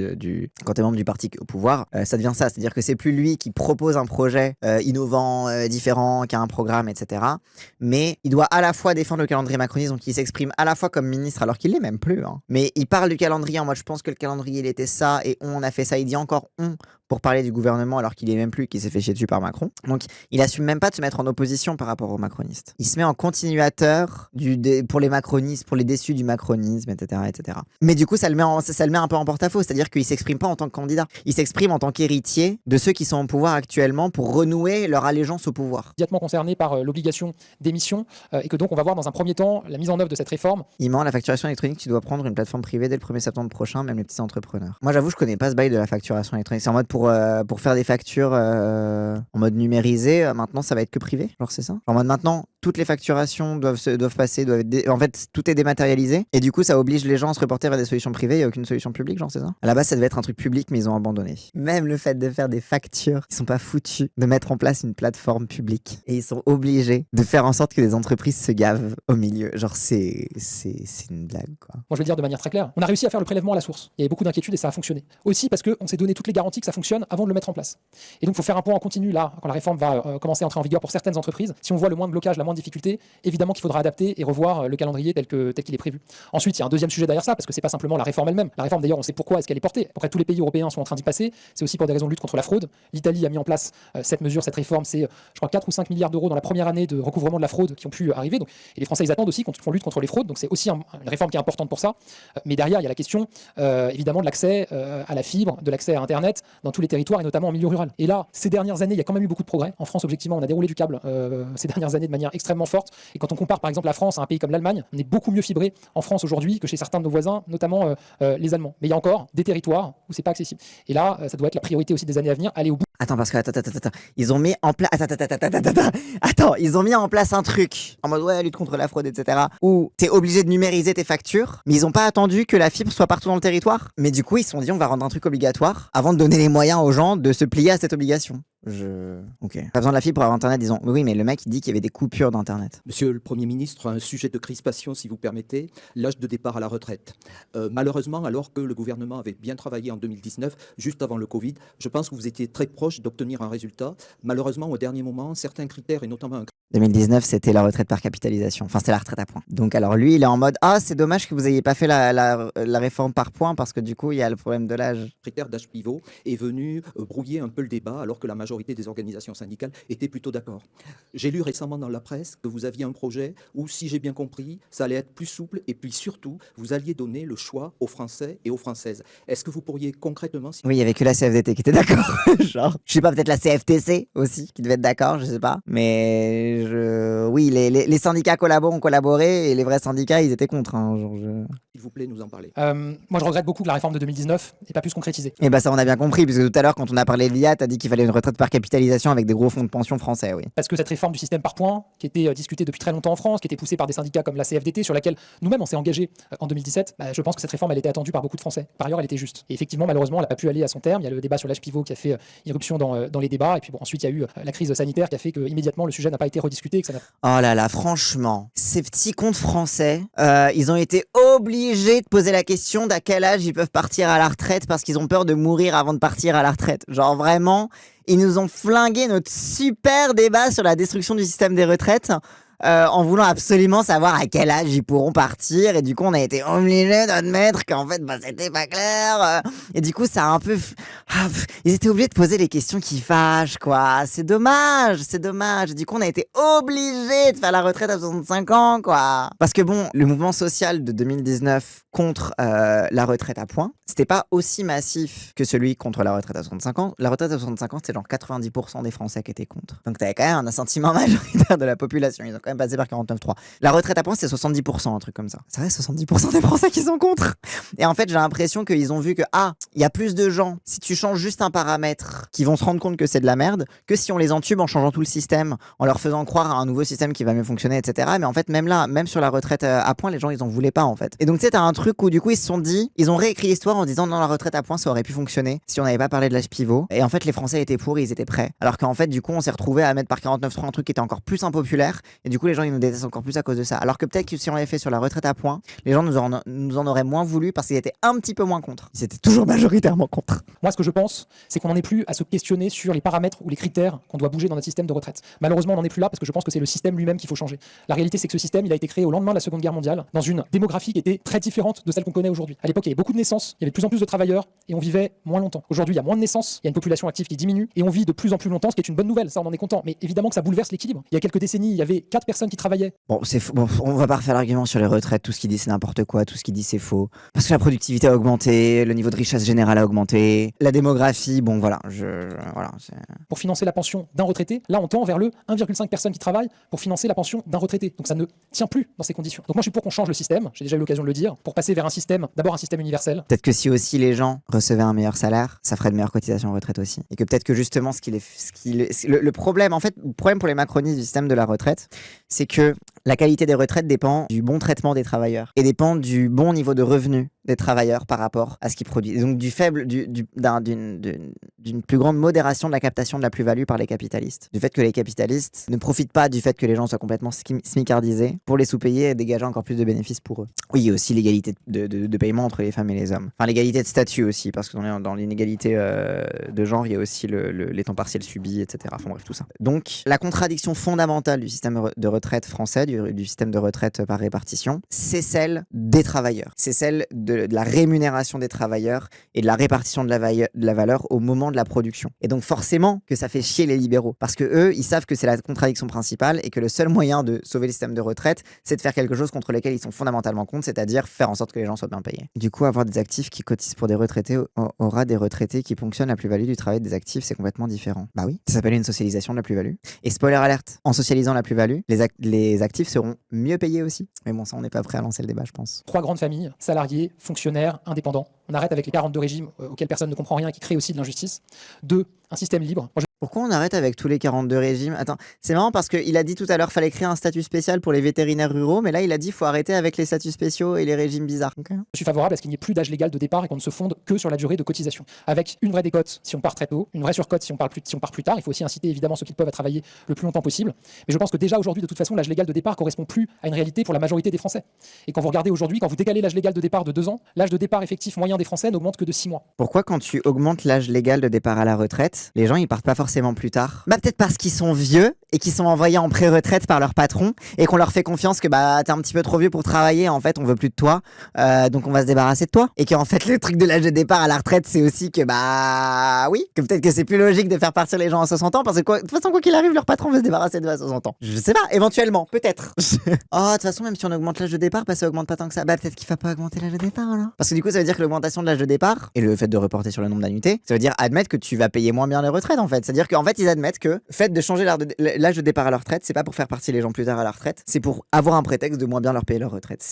quand t'es membre du parti au pouvoir, ça devient ça, c'est-à-dire que c'est plus lui qui propose un projet innovant, différent, qui a un programme, etc. Mais il doit à la fois défendre le calendrier macroniste, donc il s'exprime à la fois comme ministre, alors qu'il l'est même plus, hein. Mais il parle du calendrier en mode je pense que le calendrier il était ça, et on a fait ça, il dit encore on pour parler du gouvernement alors qu'il est même plus, qu'il s'est fait chier dessus par Macron. Donc il assume même pas de se mettre en opposition par rapport aux macronistes. Il se met en continuateur pour les macronistes, pour les déçus du macronisme, etc., etc. Mais du coup ça le met un peu en porte-à-faux, c'est-à-dire qu'il s'exprime pas en tant que candidat, il s'exprime en tant qu'héritier de ceux qui sont au pouvoir actuellement pour renouer leur allégeance au pouvoir. Immédiatement concernés par l'obligation d'émission et que donc on va voir dans un premier temps la mise en œuvre de cette réforme. Il ment, la facturation électronique, tu dois prendre une plateforme privée dès le 1er septembre prochain, même les petits entrepreneurs. Moi j'avoue je connais pas ce bail de la facturation électronique, c'est en mode pour faire des factures en mode numérisé, maintenant ça va être que privé, genre c'est ça. En mode maintenant toutes les facturations doivent passer, en fait tout est dématérialisé et du coup ça oblige les gens à se reporter vers des solutions privées, il n'y a aucune solution publique, genre c'est ça. À la base ça devait être un truc public mais ils ont abandonné. Même le fait de faire des factures, ils sont pas foutus de mettre en place une plateforme publique et ils sont obligés de faire en sorte que les entreprises se gavent au milieu. Genre c'est une blague quoi. Moi je vais le dire de manière très claire, on a réussi à faire le prélèvement à la source. Il y avait beaucoup d'inquiétudes et ça a fonctionné. Aussi parce qu'on s'est donné toutes les garanties que ça fonctionne avant de le mettre en place. Et donc il faut faire un point en continu là, quand la réforme va commencer à entrer en vigueur pour certaines entreprises. Si on voit le moins de blocage, la moindre difficulté, évidemment qu'il faudra adapter et revoir le calendrier tel qu'il est prévu. Ensuite, il y a un deuxième sujet derrière ça, parce que c'est pas simplement la réforme elle-même. La réforme d'ailleurs, on sait pourquoi est-ce qu'elle est portée. Après, tous les pays européens sont en train d'y passer. C'est aussi pour des raisons de lutte contre la fraude. L'Italie a mis en place cette mesure, cette réforme. C'est, je crois, 4 ou 5 milliards d'euros dans la première année de recouvrement de la fraude qui ont pu arriver. Donc, et les Français, ils attendent aussi qu'on lutte contre les fraudes. Donc, c'est aussi une réforme qui est importante pour ça. Mais derrière, il y a la question, évidemment, de l'accès à la fibre, de l'accès à Internet dans tous les territoires et notamment en milieu rural. Et là, ces dernières années, il y a quand même eu beaucoup de progrès. En France, objectivement, on a déroulé du câble ces dernières années de manière extrêmement forte. Et quand on compare, par exemple, la France à un pays comme l'Allemagne, on est beaucoup mieux fibré en France aujourd'hui que chez certains de nos voisins, notamment les Allemands. Mais il y a encore des territoires où c'est pas accessible. Et là, ça doit être la priorité aussi des années à venir, aller au bout. Attends, parce que attends. Ils ont mis en place. Attends, ils ont mis en place un truc en mode ouais, lutte contre la fraude, etc. Où t'es obligé de numériser tes factures, mais ils ont pas attendu que la fibre soit partout dans le territoire. Mais du coup, ils se sont dit on va rendre un truc obligatoire avant de donner les moyens aux gens de se plier à cette obligation. Ok. Pas besoin de la fibre pour avoir Internet, disons. Oui, mais le mec, il dit qu'il y avait des coupures d'Internet. Monsieur le Premier ministre, un sujet de crispation, si vous permettez, l'âge de départ à la retraite. Malheureusement, alors que le gouvernement avait bien travaillé en 2019, juste avant le Covid, je pense que vous étiez très proche d'obtenir un résultat. Malheureusement, au dernier moment, certains critères, et notamment un 2019, c'était la retraite par capitalisation. Enfin, c'était la retraite à points. Donc, alors lui, il est en mode ah, c'est dommage que vous ayez pas fait la réforme par points parce que du coup, il y a le problème de l'âge. critère d'âge pivot est venu brouiller un peu le débat alors que la majorité des organisations syndicales étaient plutôt d'accord. J'ai lu récemment dans la presse que vous aviez un projet où, si j'ai bien compris, ça allait être plus souple et puis surtout, vous alliez donner le choix aux Français et aux Françaises. Est-ce que vous pourriez concrètement... Oui, il y avait que la CFDT qui était d'accord. Genre, je sais pas, peut-être la CFTC aussi qui devait être d'accord, je sais pas. Mais oui, les syndicats ont collaboré et les vrais syndicats, ils étaient contre. Hein, genre, S'il vous plaît, nous en parler. Moi, je regrette beaucoup que la réforme de 2019 n'ait pas pu se concrétiser. Et bah ça, on a bien compris, puisque tout à l'heure, quand on a parlé de l'IA, t'as dit qu'il fallait une retraite par capitalisation avec des gros fonds de pension français, oui. Parce que cette réforme du système par points, qui était discutée depuis très longtemps en France, qui était poussée par des syndicats comme la CFDT, sur laquelle nous-mêmes on s'est engagés en 2017, je pense que cette réforme, elle était attendue par beaucoup de Français. Par ailleurs, elle était juste. Et effectivement, malheureusement, elle n'a pas pu aller à son terme. Il y a le débat sur l'âge pivot qui a fait irruption dans les débats. Et puis bon, ensuite, il y a eu la crise sanitaire qui a fait que immédiatement le sujet n'a pas été rediscuté. Et que ça oh là là, franchement, ces petits comptes français, ils ont été obligés de poser la question d'à quel âge ils peuvent partir à la retraite parce qu'ils ont peur de mourir avant de partir à la retraite. Genre vraiment, ils nous ont flingué notre super débat sur la destruction du système des retraites. En voulant absolument savoir à quel âge ils pourront partir, et du coup on a été obligés d'admettre qu'en fait c'était pas clair, et du coup ça a un peu ils étaient obligés de poser les questions qui fâchent quoi. C'est dommage, et du coup on a été obligés de faire la retraite à 65 ans quoi, parce que bon, le mouvement social de 2019 contre la retraite à points, c'était pas aussi massif que celui contre la retraite à 65 ans. La retraite à 65 ans, c'était genre 90% des Français qui étaient contre, donc t'avais quand même un assentiment majoritaire de la population. Ils ont quand même passer par 49.3. La retraite à points, c'est 70%, un truc comme ça. C'est vrai, 70% des Français qui sont contre. Et en fait, j'ai l'impression qu'ils ont vu que, il y a plus de gens, si tu changes juste un paramètre, qui vont se rendre compte que c'est de la merde, que si on les entube en changeant tout le système, en leur faisant croire à un nouveau système qui va mieux fonctionner, etc. Mais en fait, même là, même sur la retraite à points, les gens, ils en voulaient pas, en fait. Et donc, tu sais, t'as un truc où, du coup, ils se sont dit, ils ont réécrit l'histoire en disant, non, la retraite à points, ça aurait pu fonctionner si on n'avait pas parlé de l'âge pivot. Et en fait, les Français étaient pour, ils étaient prêts. Alors qu'en fait, du coup, on s'est retrouvé à mettre par 49.3 un truc qui était encore plus impopulaire. Et du coup, les gens, ils nous détestent encore plus à cause de ça. Alors que peut-être que si on l'avait fait sur la retraite à points, les gens nous en auraient moins voulu parce qu'ils étaient un petit peu moins contre. Ils étaient toujours majoritairement contre. Moi, ce que je pense, c'est qu'on n'en est plus à se questionner sur les paramètres ou les critères qu'on doit bouger dans notre système de retraite. Malheureusement, on n'en est plus là parce que je pense que c'est le système lui-même qu'il faut changer. La réalité, c'est que ce système, il a été créé au lendemain de la Seconde Guerre mondiale, dans une démographie qui était très différente de celle qu'on connaît aujourd'hui. À l'époque, il y avait beaucoup de naissances, il y avait de plus en plus de travailleurs et on vivait moins longtemps. Aujourd'hui, il y a moins de naissances, il y a une population active qui diminue et on vit de plus en plus longtemps, ce qui est une bonne nouvelle, ça on en est content. Mais évidemment que ça bouleverse l'équilibre. Il y a quelques décennies, il y avait 4 personnes qui travaillaient. Bon, on va pas refaire l'argument sur les retraites, tout ce qu'il dit c'est n'importe quoi, tout ce qu'il dit c'est faux. Parce que la productivité a augmenté, le niveau de richesse générale a augmenté, la démographie, bon voilà, Pour financer la pension d'un retraité, là on tend vers le 1,5 personnes qui travaillent pour financer la pension d'un retraité. Donc ça ne tient plus dans ces conditions. Donc moi je suis pour qu'on change le système, j'ai déjà eu l'occasion de le dire, pour passer vers un système, d'abord un système universel. Peut-être que si aussi les gens recevaient un meilleur salaire, ça ferait de meilleures cotisations en retraite aussi. Et que peut-être que justement le problème, en fait, le problème pour les macronistes du système de la retraite, c'est que la qualité des retraites dépend du bon traitement des travailleurs et dépend du bon niveau de revenu des travailleurs par rapport à ce qu'ils produisent. Et donc d'une plus grande modération de la captation de la plus-value par les capitalistes. Du fait que les capitalistes ne profitent pas du fait que les gens soient complètement smicardisés pour les sous-payer et dégager encore plus de bénéfices pour eux. Oui, il y a aussi l'égalité de paiement entre les femmes et les hommes. Enfin, l'égalité de statut aussi, parce que dans l'inégalité de genre, il y a aussi les temps partiels subis, etc. Enfin bref, tout ça. Donc, la contradiction fondamentale du système de retraite français, du système de retraite par répartition, c'est celle des travailleurs. C'est celle de la rémunération des travailleurs et de la répartition de la valeur au moment de la production. Et donc forcément que ça fait chier les libéraux, parce que eux, ils savent que c'est la contradiction principale et que le seul moyen de sauver le système de retraite, c'est de faire quelque chose contre lequel ils sont fondamentalement contre, c'est-à-dire faire en sorte que les gens soient bien payés. Du coup, avoir des actifs qui cotisent pour des retraités aura des retraités qui ponctionnent la plus-value du travail des actifs, c'est complètement différent. Bah oui, ça s'appelle une socialisation de la plus-value. Et spoiler alerte, en socialisant la plus-value, les actifs seront mieux payés aussi. Mais bon, ça, on n'est pas prêt à lancer le débat, je pense. 3 grandes familles, salariés, fonctionnaires, indépendants. On arrête avec les 42 régimes auxquels personne ne comprend rien et qui créent aussi de l'injustice. 2, un système libre. Pourquoi on arrête avec tous les 42 régimes? Attends, c'est marrant parce qu'il a dit tout à l'heure qu'il fallait créer un statut spécial pour les vétérinaires ruraux, mais là il a dit qu'il faut arrêter avec les statuts spéciaux et les régimes bizarres. Okay. Je suis favorable à ce qu'il n'y ait plus d'âge légal de départ et qu'on ne se fonde que sur la durée de cotisation. Avec une vraie décote si on part très tôt, une vraie surcote si on part plus tard. Il faut aussi inciter évidemment ceux qui peuvent à travailler le plus longtemps possible. Mais je pense que déjà aujourd'hui, de toute façon, l'âge légal de départ correspond plus à une réalité pour la majorité des Français. Et quand vous regardez aujourd'hui, quand vous décalez l'âge légal de départ de 2 ans, l'âge de départ effectif moyen des Français n'augmente que de 6 mois. Pourquoi quand tu augmentes l'âge légal de départ à la retraite, les gens ils partent pas forcément plus tard? Bah peut-être parce qu'ils sont vieux et qu'ils sont envoyés en pré-retraite par leur patron et qu'on leur fait confiance que bah t'es un petit peu trop vieux pour travailler, en fait on veut plus de toi, donc on va se débarrasser de toi. Et qu'en fait le truc de l'âge de départ à la retraite c'est aussi que bah oui, que peut-être que c'est plus logique de faire partir les gens à 60 ans parce que de toute façon quoi qu'il arrive leur patron veut se débarrasser d'eux à 60 ans. Je sais pas, éventuellement, peut-être. Oh de toute façon même si on augmente l'âge de départ, bah ça augmente pas tant que ça. Bah peut-être qu'il faut pas augmenter l'âge de départ alors. Parce que du coup ça veut dire que l'augmentation de l'âge de départ et le fait de reporter sur le nombre d'annuités, ça veut dire admettre que tu vas payer moins bien les retraites en fait. C'est-à-dire qu'en fait ils admettent que fait de changer l'âge de départ à la retraite, c'est pas pour faire partir les gens plus tard à la retraite, c'est pour avoir un prétexte de moins bien leur payer leur retraite.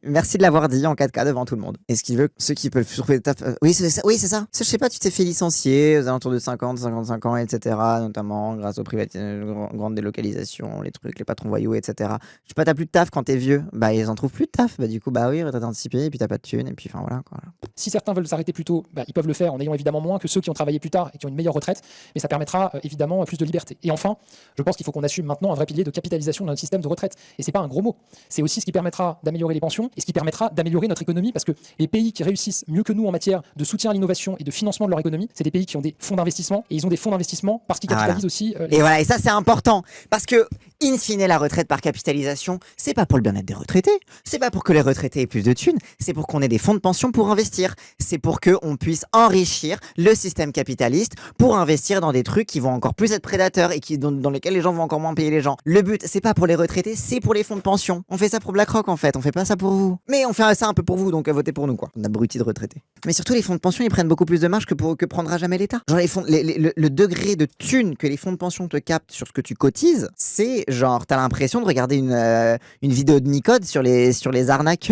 Merci de l'avoir dit en 4K devant tout le monde. Est-ce qu'il veut ceux qui peuvent surpayer oui c'est ça. Je sais pas, tu t'es fait licencier aux alentours de 55 ans, etc. Notamment grâce aux grandes délocalisations, les trucs, les patrons voyous, etc. Je sais pas, t'as plus de taf quand t'es vieux, bah ils en trouvent plus de taf, bah du coup bah oui, retraite anticipée, et puis t'as pas de thune, et puis enfin voilà quoi. Si certains veulent s'arrêter plus tôt, bah, ils peuvent le faire en ayant évidemment moins que ceux qui ont travaillé plus tard et qui ont une meilleure retraite, mais ça permettra évidemment plus de liberté. Et enfin, je pense qu'il faut qu'on assume maintenant un vrai pilier de capitalisation de notre système de retraite. Et c'est pas un gros mot. C'est aussi ce qui permettra d'améliorer les pensions et ce qui permettra d'améliorer notre économie, parce que les pays qui réussissent mieux que nous en matière de soutien à l'innovation et de financement de leur économie, c'est des pays qui ont des fonds d'investissement, et ils ont des fonds d'investissement parce qu'ils capitalisent aussi. Et ça c'est important, parce que in fine la retraite par capitalisation, c'est pas pour le bien-être des retraités, c'est pas pour que les retraités aient plus de thunes, c'est pour qu'on ait des fonds de pension pour investir, c'est pour qu'on puisse enrichir le système capitaliste pour investir dans des trucs qui vont encore plus être prédateurs et dans lesquels les gens vont encore moins payer les gens. Le but, c'est pas pour les retraités, c'est pour les fonds de pension. On fait ça pour BlackRock en fait, on fait pas ça pour vous. Mais on fait ça un peu pour vous, donc votez pour nous quoi. On abrutis de retraités. Mais surtout les fonds de pension, ils prennent beaucoup plus de marge que prendra jamais l'État. Genre le degré de thunes que les fonds de pension te captent sur ce que tu cotises, c'est genre, t'as l'impression de regarder une vidéo de Nicode sur les arnaques,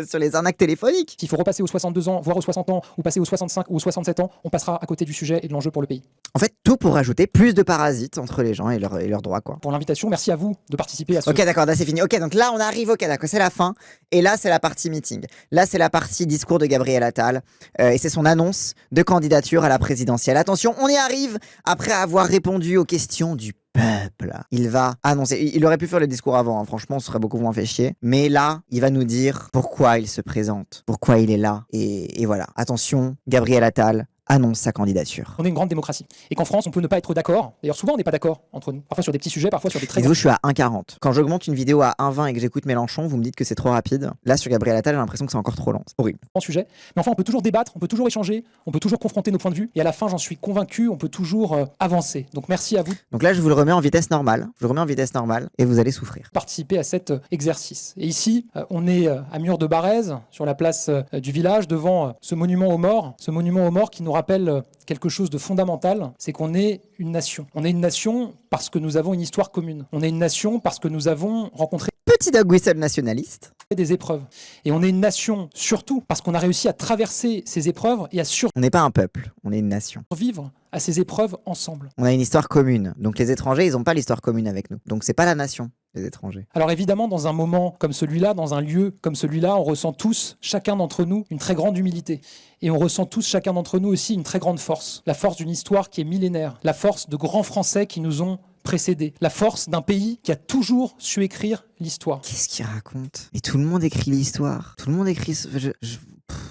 sur les arnaques téléphoniques. S'il faut repasser aux 62 ans, voire aux 60 ans, ou passer aux 65 ou aux 67 ans, on passera à côté du sujet et de l'enjeu pour le pays. En fait, tout pour rajouter plus de parasites entre les gens et leurs droits, quoi. Pour l'invitation, merci à vous de participer à ce... Ok, d'accord, là c'est fini. Ok, donc là on arrive, ok, d'accord, c'est la fin. Et là c'est la partie meeting. Là c'est la partie discours de Gabriel Attal. Et c'est son annonce de candidature à la présidentielle. Attention, on y arrive après avoir répondu aux questions du peuple. Il va annoncer. Il aurait pu faire le discours avant, hein. Franchement, on serait beaucoup moins fait chier. Mais là, il va nous dire pourquoi il se présente, pourquoi il est là. Et voilà. Attention, Gabriel Attal annonce sa candidature. On est une grande démocratie. Et qu'en France, on peut ne pas être d'accord. D'ailleurs, souvent, on n'est pas d'accord entre nous. Parfois sur des petits sujets, parfois sur des très Dites-vous, je suis à 1,40. Quand j'augmente une vidéo à 1,20 et que j'écoute Mélenchon, vous me dites que c'est trop rapide. Là, sur Gabriel Attal, j'ai l'impression que c'est encore trop lent. C'est horrible. grands sujets. Mais enfin, on peut toujours débattre, on peut toujours échanger, on peut toujours confronter nos points de vue. Et à la fin, j'en suis convaincu, on peut toujours avancer. Donc merci à vous de Donc là, je vous le remets en vitesse normale. Je le remets en vitesse normale et vous allez souffrir. participer à cet exercice. Et ici, on est à Mur-de-Barrez, sur la place du village, devant ce monument aux morts. Ce monument aux morts qui nous rappelle quelque chose de fondamental, c'est qu'on est une nation. On est une nation parce que nous avons une histoire commune. On est une nation parce que nous avons rencontré Petit dog whistle nationaliste. des épreuves. Et on est une nation surtout parce qu'on a réussi à traverser ces épreuves et à On n'est pas un peuple, on est une nation. survivre à ces épreuves ensemble. On a une histoire commune. Donc les étrangers, ils n'ont pas l'histoire commune avec nous. Donc c'est pas la nation, les étrangers. Alors évidemment, dans un moment comme celui-là, dans un lieu comme celui-là, on ressent tous, chacun d'entre nous, une très grande humilité. Et on ressent tous, chacun d'entre nous aussi, une très grande force. La force d'une histoire qui est millénaire. La force de grands Français qui nous ont précédés. La force d'un pays qui a toujours su écrire l'histoire. Qu'est-ce qu'il raconte? Mais tout le monde écrit l'histoire. Tout le monde écrit...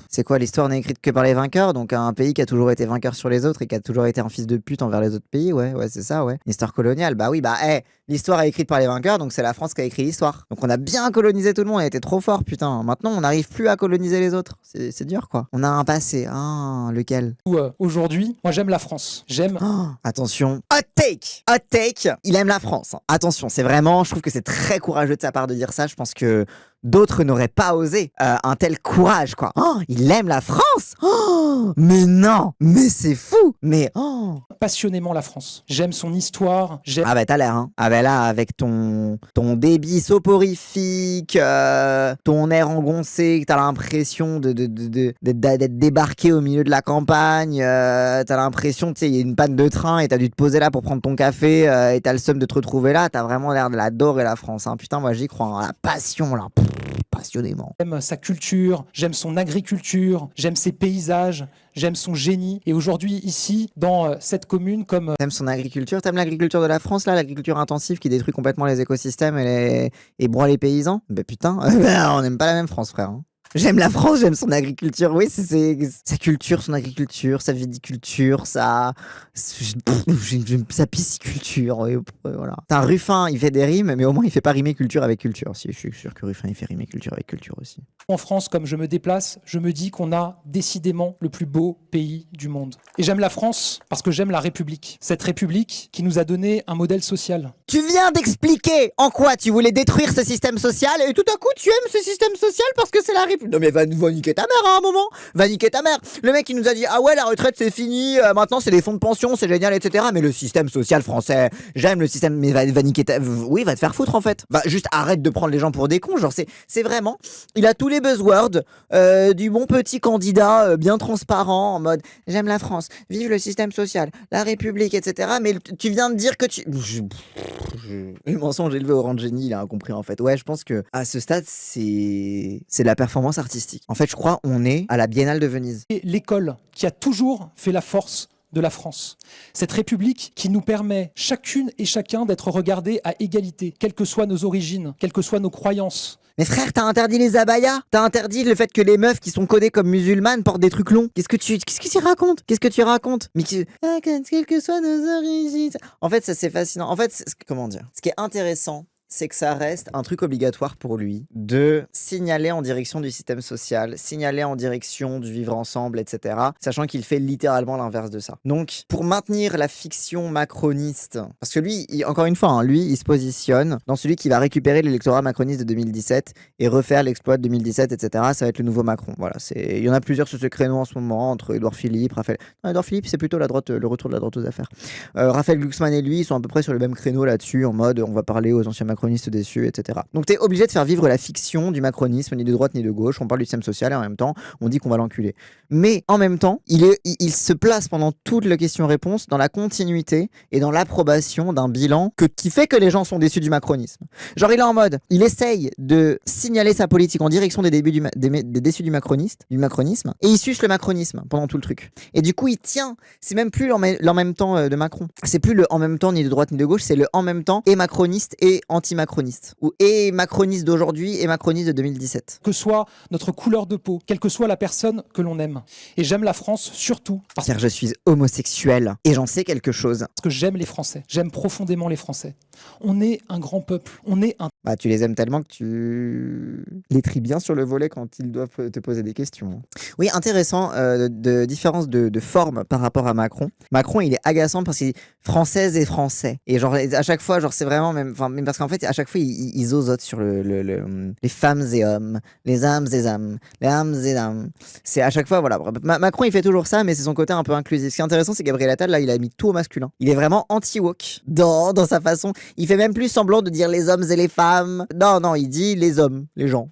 C'est quoi, l'histoire n'est écrite que par les vainqueurs? Donc un pays qui a toujours été vainqueur sur les autres et qui a toujours été un fils de pute envers les autres pays? Ouais, c'est ça, ouais. L'histoire coloniale, bah oui, l'histoire est écrite par les vainqueurs, donc c'est la France qui a écrit l'histoire. Donc on a bien colonisé tout le monde, on a été trop fort, putain. Maintenant, on n'arrive plus à coloniser les autres. C'est dur, quoi. On a un passé. Ah, lequel? Aujourd'hui, moi j'aime la France. J'aime... Attention. Hot take! Hot take! Il aime la France. Attention, c'est vraiment... Je trouve que c'est très courageux de sa part de dire ça. Je pense que d'autres n'auraient pas osé un tel courage, quoi. Il aime la France? Mais non! Mais c'est fou! Mais... passionnément la France. J'aime son histoire. J'aime... Ah bah t'as l'air, hein. Ah bah là, avec ton débit soporifique, ton air engoncé, t'as l'impression d'être débarqué au milieu de la campagne, t'as l'impression, tu sais, il y a une panne de train et t'as dû te poser là pour prendre ton café et t'as le seum de te retrouver là, t'as vraiment l'air de l'adorer la France, hein. Putain, moi j'y crois, hein. La passion là, passionnément. J'aime sa culture, j'aime son agriculture, j'aime ses paysages, j'aime son génie. Et aujourd'hui, ici, dans cette commune, comme... T'aimes son agriculture? T'aimes l'agriculture de la France, là? L'agriculture intensive qui détruit complètement les écosystèmes et broie les paysans? Bah putain, on n'aime pas la même France, frère, hein. J'aime la France, j'aime son agriculture. Oui, c'est sa culture, son agriculture, sa viticulture, sa pisciculture. Oui, voilà. T'as un Ruffin, il fait des rimes, mais au moins il fait pas rimer culture avec culture. Si, je suis sûr que Ruffin il fait rimer culture avec culture aussi. En France, comme je me déplace, je me dis qu'on a décidément le plus beau pays du monde. Et j'aime la France parce que j'aime la République. Cette République qui nous a donné un modèle social. Tu viens d'expliquer en quoi tu voulais détruire ce système social et tout à coup tu aimes ce système social parce que c'est la République. Non mais va niquer ta mère à un moment. Va niquer ta mère. Le mec il nous a dit ah ouais la retraite c'est fini, maintenant c'est des fonds de pension, c'est génial etc. Mais le système social français, j'aime le système, mais va niquer ta... Oui, va te faire foutre en fait. Va juste arrête de prendre les gens pour des cons. Genre c'est vraiment... Il a tous les buzzwords du bon petit candidat bien transparent en mode j'aime la France, vive le système social, la République etc. Mais tu viens de dire que tu... Le mensonge élevé au rang de génie, il a compris en fait. Ouais, je pense que à ce stade, c'est de la performance artistique. En fait, je crois on est à la Biennale de Venise. Et l'école qui a toujours fait la force de la France. Cette République qui nous permet chacune et chacun d'être regardés à égalité, quelles que soient nos origines, quelles que soient nos croyances. Mais frère, t'as interdit les abayas? T'as interdit le fait que les meufs qui sont codées comme musulmanes portent des trucs longs? Qu'est-ce que tu racontes? Qu'est-ce que tu racontes? Mais quelles que soient nos origines... En fait, ça c'est fascinant. En fait, comment dire? Ce qui est intéressant, c'est que ça reste un truc obligatoire pour lui de signaler en direction du système social, signaler en direction du vivre ensemble, etc. Sachant qu'il fait littéralement l'inverse de ça. Donc, pour maintenir la fiction macroniste, parce que lui, encore une fois, lui, il se positionne dans celui qui va récupérer l'électorat macroniste de 2017 et refaire l'exploit de 2017, etc. Ça va être le nouveau Macron. Voilà, il y en a plusieurs sur ce créneau en ce moment, entre Édouard Philippe, Raphaël... Non, Édouard Philippe, c'est plutôt la droite, le retour de la droite aux affaires. Raphaël Glucksmann et lui, ils sont à peu près sur le même créneau là-dessus, en mode on va parler aux anciens macronistes déçus, etc. Donc t'es obligé de faire vivre la fiction du macronisme, ni de droite ni de gauche. On parle du système social et en même temps, on dit qu'on va l'enculer. Mais en même temps, il se place pendant toute la question-réponse dans la continuité et dans l'approbation d'un bilan qui fait que les gens sont déçus du macronisme. Genre, il est en mode, il essaye de signaler sa politique en direction des déçus du macronisme, et il suce le macronisme pendant tout le truc. Et du coup, il tient, c'est même plus l'en même temps de Macron. C'est plus le en même temps ni de droite ni de gauche, c'est le en même temps et macroniste et anti-macroniste. Ou et macroniste d'aujourd'hui et macroniste de 2017. Que soit notre couleur de peau, quelle que soit la personne que l'on aime. Et j'aime la France surtout parce que je suis homosexuel et j'en sais quelque chose. Parce que j'aime les Français. J'aime profondément les Français. On est un grand peuple. On est un... Bah, tu les aimes tellement que tu les tries bien sur le volet quand ils doivent te poser des questions. Oui, intéressant, de différence de forme par rapport à Macron. Macron, il est agaçant parce qu'il est française et français. Et genre, à chaque fois, genre, c'est vraiment même parce qu'en fait, à chaque fois, ils osotent sur les femmes et hommes, les âmes et âmes, les âmes et âmes. C'est à chaque fois, voilà. Macron, il fait toujours ça, mais c'est son côté un peu inclusif. Ce qui est intéressant, c'est Gabriel Attal, là, il a mis tout au masculin. Il est vraiment anti-woke dans sa façon. Il fait même plus semblant de dire les hommes et les femmes. Non, il dit les hommes, les gens,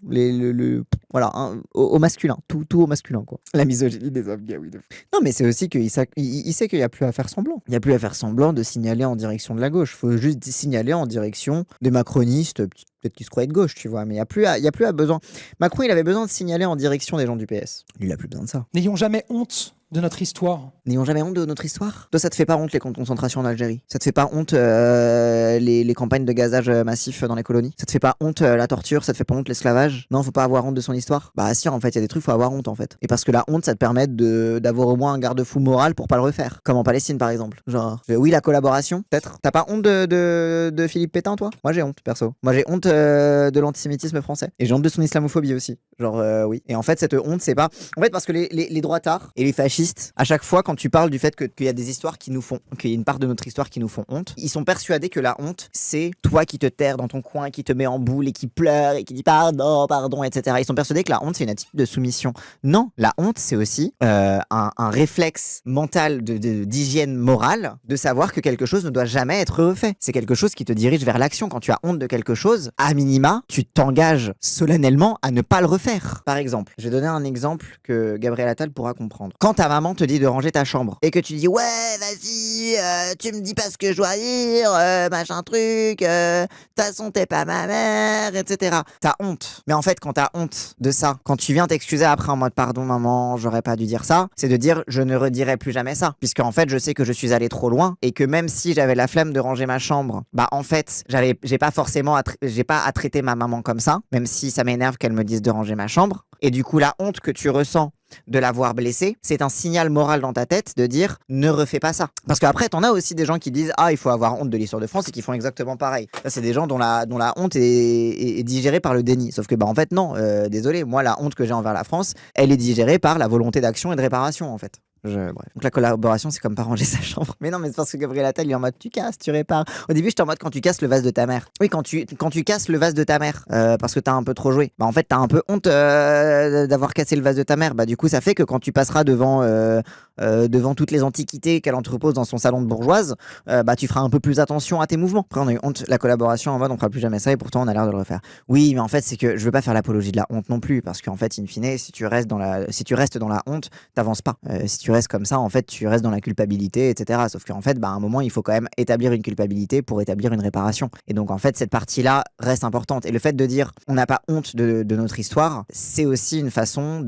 voilà, hein, au masculin, tout au masculin, quoi. La misogynie des hommes, oui. Non, mais c'est aussi qu'il sait qu'il n'y a plus à faire semblant. Il n'y a plus à faire semblant de signaler en direction de la gauche. Il faut juste signaler en direction des macronistes, peut-être qu'ils se croient de gauche, tu vois, mais il n'y a plus à besoin. Macron, il avait besoin de signaler en direction des gens du PS. Il n'a plus besoin de ça. N'ayons jamais honte de notre histoire. N'ayons jamais honte de notre histoire. Toi, ça te fait pas honte les camps de concentration en Algérie? Ça te fait pas honte les campagnes de gazage massif dans les colonies? Ça te fait pas honte la torture? Ça te fait pas honte l'esclavage? Non, faut pas avoir honte de son histoire? Bah si, en fait, il y a des trucs, faut avoir honte en fait. Et parce que la honte, ça te permet d'avoir au moins un garde-fou moral pour pas le refaire. Comme en Palestine par exemple. Genre, oui, la collaboration, peut-être. T'as pas honte de Philippe Pétain, toi? Moi j'ai honte, perso. Moi j'ai honte de l'antisémitisme français. Et j'ai honte de son islamophobie aussi. Genre, oui. Et en fait, cette honte, c'est pas... En fait, parce que les droitards et les fascistes, à chaque fois, quand tu parles du fait qu'il y a des histoires qu'il y a une part de notre histoire qui nous font honte, ils sont persuadés que la honte, c'est toi qui te terres dans ton coin, qui te met en boule et qui pleure et qui dit pardon, etc. Ils sont persuadés que la honte, c'est une attitude de soumission. Non, la honte, c'est aussi un réflexe mental d'hygiène morale de savoir que quelque chose ne doit jamais être refait. C'est quelque chose qui te dirige vers l'action. Quand tu as honte de quelque chose, à minima, tu t'engages solennellement à ne pas le refaire. Par exemple, je vais donner un exemple que Gabriel Attal pourra comprendre. Quand ta maman te dit de ranger ta chambre et que tu dis ouais vas-y tu me dis pas ce que je dois dire machin truc de toute façon t'es pas ma mère, etc. T'as honte. Mais en fait quand t'as honte de ça, quand tu viens t'excuser après en mode pardon maman j'aurais pas dû dire ça, c'est de dire je ne redirai plus jamais ça, puisque en fait je sais que je suis allé trop loin et que même si j'avais la flemme de ranger ma chambre, bah en fait j'ai pas à traiter ma maman comme ça, même si ça m'énerve qu'elle me dise de ranger ma chambre. Et du coup la honte que tu ressens de l'avoir blessé, c'est un signal moral dans ta tête de dire ne refais pas ça. Parce qu'après t'en as aussi des gens qui disent il faut avoir honte de l'histoire de France et qui font exactement pareil. Ça c'est des gens dont la honte est digérée par le déni. Sauf que en fait non, désolé, moi la honte que j'ai envers la France, elle est digérée par la volonté d'action et de réparation en fait. Bref. Donc la collaboration c'est comme pas ranger sa chambre. Mais non mais c'est parce que Gabriel Attal il est en mode tu casses, tu répares. Au début j'étais en mode quand tu casses le vase de ta mère. Oui quand tu casses le vase de ta mère parce que t'as un peu trop joué. Bah en fait t'as un peu honte d'avoir cassé le vase de ta mère. Bah du coup ça fait que quand tu passeras devant toutes les antiquités qu'elle entrepose dans son salon de bourgeoise, bah tu feras un peu plus attention à tes mouvements. Après on a eu honte, la collaboration en mode on fera plus jamais ça et pourtant on a l'air de le refaire. Oui mais en fait c'est que je veux pas faire l'apologie de la honte non plus parce qu'en fait in fine si tu restes dans la honte t'avances pas. Si tu restes comme ça en fait tu restes dans la culpabilité etc. Sauf qu'en fait à un moment il faut quand même établir une culpabilité pour établir une réparation. Et donc en fait cette partie là reste importante et le fait de dire on n'a pas honte de notre histoire, c'est aussi une façon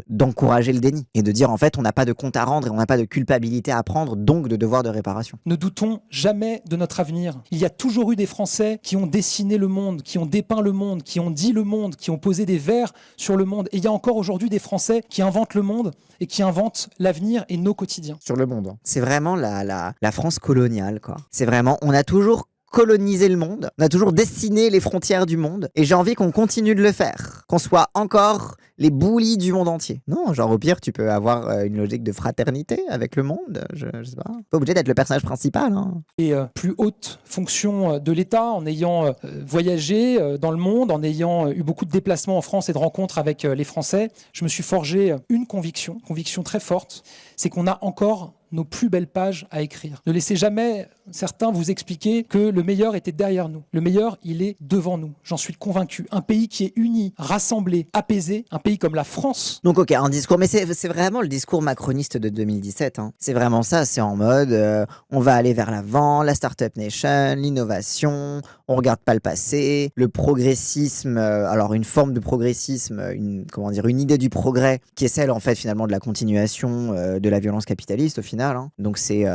d'encourager le déni et de dire en fait on n'a pas de compte à rendre et on n'a pas de culpabilité à prendre, donc de devoir de réparation. Ne doutons jamais de notre avenir. Il y a toujours eu des Français qui ont dessiné le monde, qui ont dépeint le monde, qui ont dit le monde, qui ont posé des vers sur le monde. Et il y a encore aujourd'hui des Français qui inventent le monde et qui inventent l'avenir et nos quotidiens. Sur le monde. C'est vraiment la France coloniale, quoi. C'est vraiment, on a toujours colonisé le monde, on a toujours dessiné les frontières du monde, et j'ai envie qu'on continue de le faire, qu'on soit encore les bullies du monde entier. Non, genre au pire, tu peux avoir une logique de fraternité avec le monde, je sais pas. Pas obligé d'être le personnage principal. Hein. Et plus haute fonction de l'État, en ayant voyagé dans le monde, en ayant eu beaucoup de déplacements en France et de rencontres avec les Français, je me suis forgé une conviction très forte, c'est qu'on a encore nos plus belles pages à écrire. Ne laissez jamais certains vous expliquer que le meilleur était derrière nous. Le meilleur, il est devant nous. J'en suis convaincu. Un pays qui est uni, rassemblé, apaisé, un pays comme la France. Donc ok, un discours, mais c'est vraiment le discours macroniste de 2017. Hein. C'est vraiment ça, c'est en mode on va aller vers l'avant, la Startup Nation, l'innovation, on regarde pas le passé, le progressisme, alors une forme de progressisme, une idée du progrès qui est celle en fait finalement de la continuation de la violence capitaliste au final. Hein. Donc c'est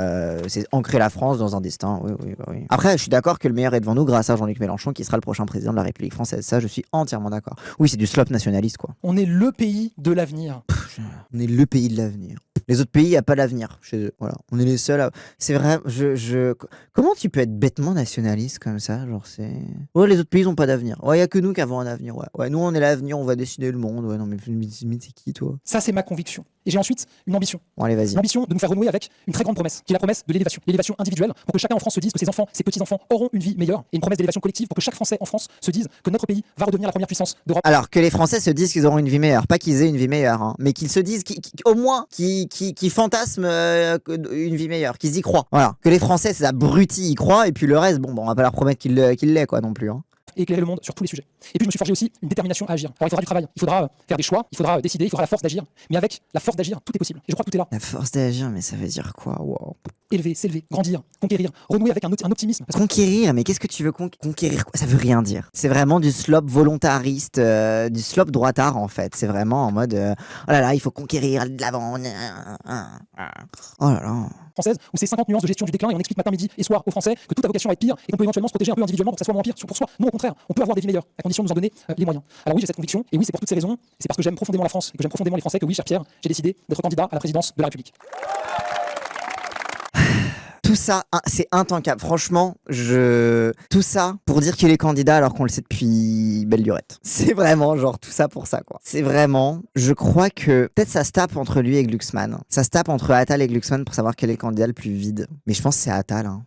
ancrer la France dans un destin. Oui. Après, je suis d'accord que le meilleur est devant nous grâce à Jean-Luc Mélenchon qui sera le prochain président de la République française. Ça, je suis entièrement d'accord. Oui, c'est du slop nationaliste quoi. On est le pays de l'avenir. On est le pays de l'avenir. Les autres pays, il n'y a pas d'avenir chez eux. Voilà. On est les seuls à... C'est vrai, Comment tu peux être bêtement nationaliste comme ça? Genre, c'est... Ouais, les autres pays n'ont pas d'avenir. Ouais, il n'y a que nous qui avons un avenir. Ouais, nous, on est l'avenir, on va décider le monde. Ouais, non, mais c'est qui, toi? Ça, c'est ma conviction. Et j'ai ensuite une ambition. Bon, allez, vas-y. Une ambition de nous faire renouer avec une très grande promesse, qui est la promesse de l'élévation. L'élévation individuelle, pour que chacun en France se dise que ses enfants, ses petits-enfants auront une vie meilleure. Et une promesse d'élévation collective pour que chaque Français en France se dise que notre pays va redevenir la première puissance d'Europe. Alors, que les Français se disent qu'ils auront une vie meilleure. Pas qu'ils aient une vie meilleure, hein, mais qu'ils se disent, au moins, qu'ils fantasment une vie meilleure, qu'ils y croient. Voilà. Que les Français, ces abrutis, y croient, et puis le reste, bon, on va pas leur promettre qu'ils l'aient, quoi, non plus. Hein. Et éclairer le monde sur tous les sujets. Et puis je me suis forgé aussi une détermination à agir. Alors il faudra du travail, il faudra faire des choix, il faudra décider, il faudra la force d'agir. Mais avec la force d'agir, tout est possible. Et je crois que tout est là. La force d'agir, mais ça veut dire quoi? Wow. Élever, s'élever, grandir, conquérir, renouer avec un optimisme. Conquérir, mais qu'est-ce que tu veux conquérir quoi? Ça veut rien dire. C'est vraiment du slop volontariste, du slop droitard en fait. C'est vraiment en mode oh là là, il faut conquérir de l'avant. Oh là là. Française, où c'est 50 nuances de gestion du déclin et on explique matin, midi et soir aux Français que tout a vocation à être pire et qu'on peut éventuellement se protéger un peu individuellement pour que ça soit moins pire pour soi. Non, au contraire, on peut avoir des vies meilleures, à condition de nous en donner les moyens. Alors oui, j'ai cette conviction, et oui, c'est pour toutes ces raisons, et c'est parce que j'aime profondément la France et que j'aime profondément les Français que oui, cher Pierre, j'ai décidé d'être candidat à la présidence de la République. Tout ça, c'est intankable. Franchement, tout ça pour dire qu'il est candidat alors qu'on le sait depuis belle lurette. C'est vraiment genre tout ça pour ça, quoi. C'est vraiment, je crois que peut-être ça se tape entre lui et Glucksmann. Ça se tape entre Attal et Glucksmann pour savoir quel est le candidat le plus vide. Mais je pense que c'est Attal. Hein.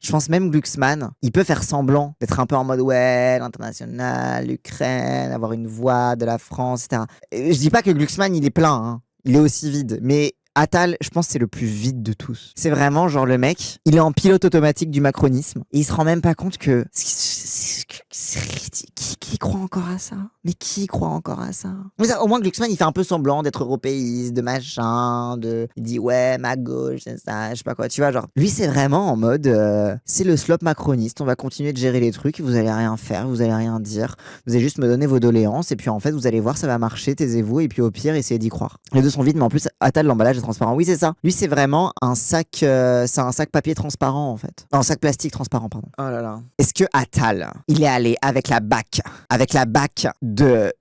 Je pense même Glucksmann, il peut faire semblant d'être un peu en mode ouais, l'international, l'Ukraine, avoir une voix de la France, etc. Je dis pas que Glucksmann il est plein, hein. Il est aussi vide, mais Attal, je pense que c'est le plus vide de tous. C'est vraiment genre le mec, il est en pilote automatique du macronisme et il se rend même pas compte que c'est ridicule. Qui croit encore à ça? Mais qui croit encore à ça? Mais ça, au moins Glucksmann il fait un peu semblant d'être européiste, de machin, il dit ouais ma gauche c'est ça, je sais pas quoi, tu vois genre. Lui c'est vraiment en mode c'est le slop macroniste, on va continuer de gérer les trucs, vous allez rien faire, vous allez rien dire, vous allez juste me donner vos doléances et puis en fait vous allez voir ça va marcher, taisez-vous et puis au pire essayez d'y croire. Les deux sont vides mais en plus Attal l'emballage est transparent. Oui c'est ça. Lui c'est vraiment un sac, c'est un sac papier transparent en fait. Un sac plastique transparent pardon. Oh là là. Est-ce que Attal il est allé avec la BAC de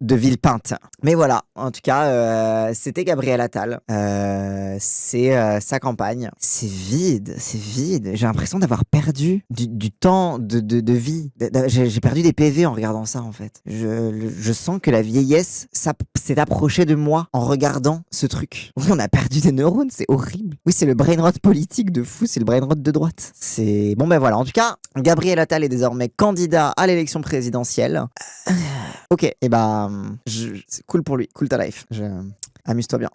Villepinte? Mais voilà, en tout cas, c'était Gabriel Attal. C'est sa campagne. C'est vide. J'ai l'impression d'avoir perdu du temps de vie. J'ai perdu des PV en regardant ça, en fait. Je sens que la vieillesse s'est approchée de moi en regardant ce truc. Oui, on a perdu des neurones, c'est horrible. Oui, c'est le brain rot politique de fou, c'est le brain rot de droite. C'est... Bon ben voilà, en tout cas, Gabriel Attal est désormais candidat à l'élection présidentielle. Ok, et c'est cool pour lui, cool ta life. Amuse-toi bien,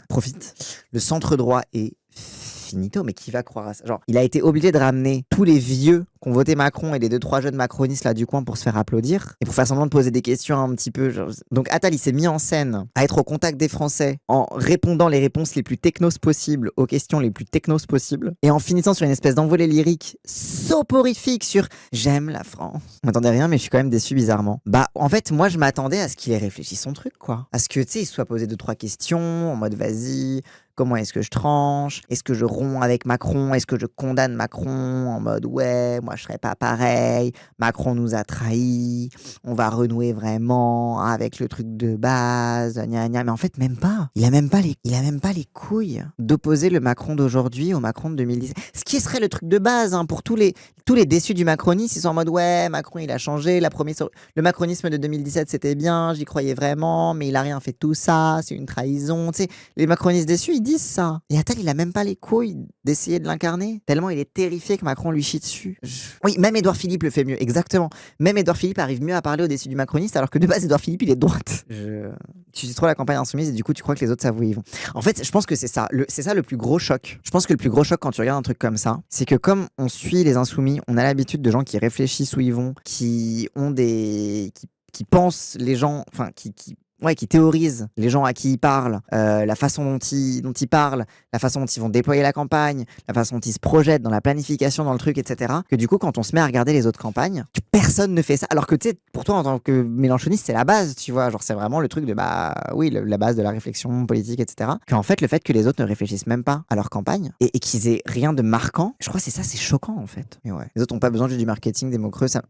profite. Le centre droit est finito, mais qui va croire à ça? Genre, il a été obligé de ramener tous les vieux qui ont voté Macron et les 2-3 jeunes macronistes là du coin pour se faire applaudir et pour faire semblant de poser des questions un petit peu. Genre... Donc Attal, il s'est mis en scène à être au contact des Français en répondant les réponses les plus technos possibles aux questions les plus technos possibles et en finissant sur une espèce d'envolée lyrique soporifique sur « J'aime la France ». Je m'attendais rien, mais je suis quand même déçu bizarrement. Bah, en fait, moi, je m'attendais à ce qu'il ait réfléchi son truc, quoi. À ce que, tu sais, il se soit posé 2-3 questions en mode « Vas-y ». Comment est-ce que je tranche? Est-ce que je romps avec Macron? Est-ce que je condamne Macron en mode ouais, moi je serais pas pareil, Macron nous a trahis, on va renouer vraiment avec le truc de base, gna gna. Mais en fait, même pas. Il a même pas les couilles d'opposer le Macron d'aujourd'hui au Macron de 2017. Ce qui serait le truc de base, hein, pour tous les déçus du macronisme, ils sont en mode ouais, Macron il a changé, le macronisme de 2017 c'était bien, j'y croyais vraiment, mais il a rien fait de tout ça, c'est une trahison. Tu sais, les macronistes déçus, ils disent ça. Et Attal, il a même pas les couilles d'essayer de l'incarner, tellement il est terrifié que Macron lui chie dessus. Oui, même Édouard Philippe le fait mieux, exactement. Même Édouard Philippe arrive mieux à parler aux déçus du macroniste, alors que de base, Édouard Philippe, il est de droite. Tu suis trop la campagne insoumise et du coup, tu crois que les autres savent où ils vont. En fait, je pense que c'est ça le plus gros choc. Je pense que le plus gros choc quand tu regardes un truc comme ça, c'est que comme on suit les insoumis, on a l'habitude de gens qui réfléchissent où ils vont, qui ont qui pensent les gens, enfin, qui théorisent les gens à qui ils parlent, la façon dont ils parlent, la façon dont ils vont déployer la campagne, la façon dont ils se projettent dans la planification, dans le truc, etc. Que du coup, quand on se met à regarder les autres campagnes, personne ne fait ça. Alors que tu sais, pour toi, en tant que mélenchoniste, c'est la base, tu vois. Genre, c'est vraiment le truc de, la base de la réflexion politique, etc. Qu'en fait, le fait que les autres ne réfléchissent même pas à leur campagne et qu'ils aient rien de marquant, je crois que c'est choquant, en fait. Mais ouais. Les autres n'ont pas besoin juste du marketing, les mots creux, ça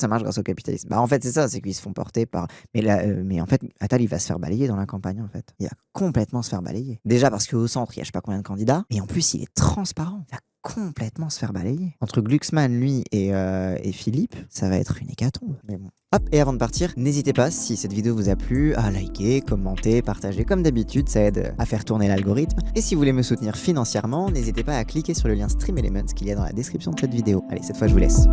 marche grâce au capitalisme. Bah, en fait, c'est ça, c'est qu'ils se font porter par. Mais en fait, Attal, il va se faire balayer dans la campagne, en fait. Il va complètement se faire balayer. Déjà parce qu'au centre, il y a je sais pas combien de candidats, et en plus, il est transparent. Il va complètement se faire balayer. Entre Glucksmann, lui, et Philippe, ça va être une hécatombe. Mais bon. Hop, et avant de partir, n'hésitez pas, si cette vidéo vous a plu, à liker, commenter, partager. Comme d'habitude, ça aide à faire tourner l'algorithme. Et si vous voulez me soutenir financièrement, n'hésitez pas à cliquer sur le lien Stream Elements qu'il y a dans la description de cette vidéo. Allez, cette fois, je vous laisse.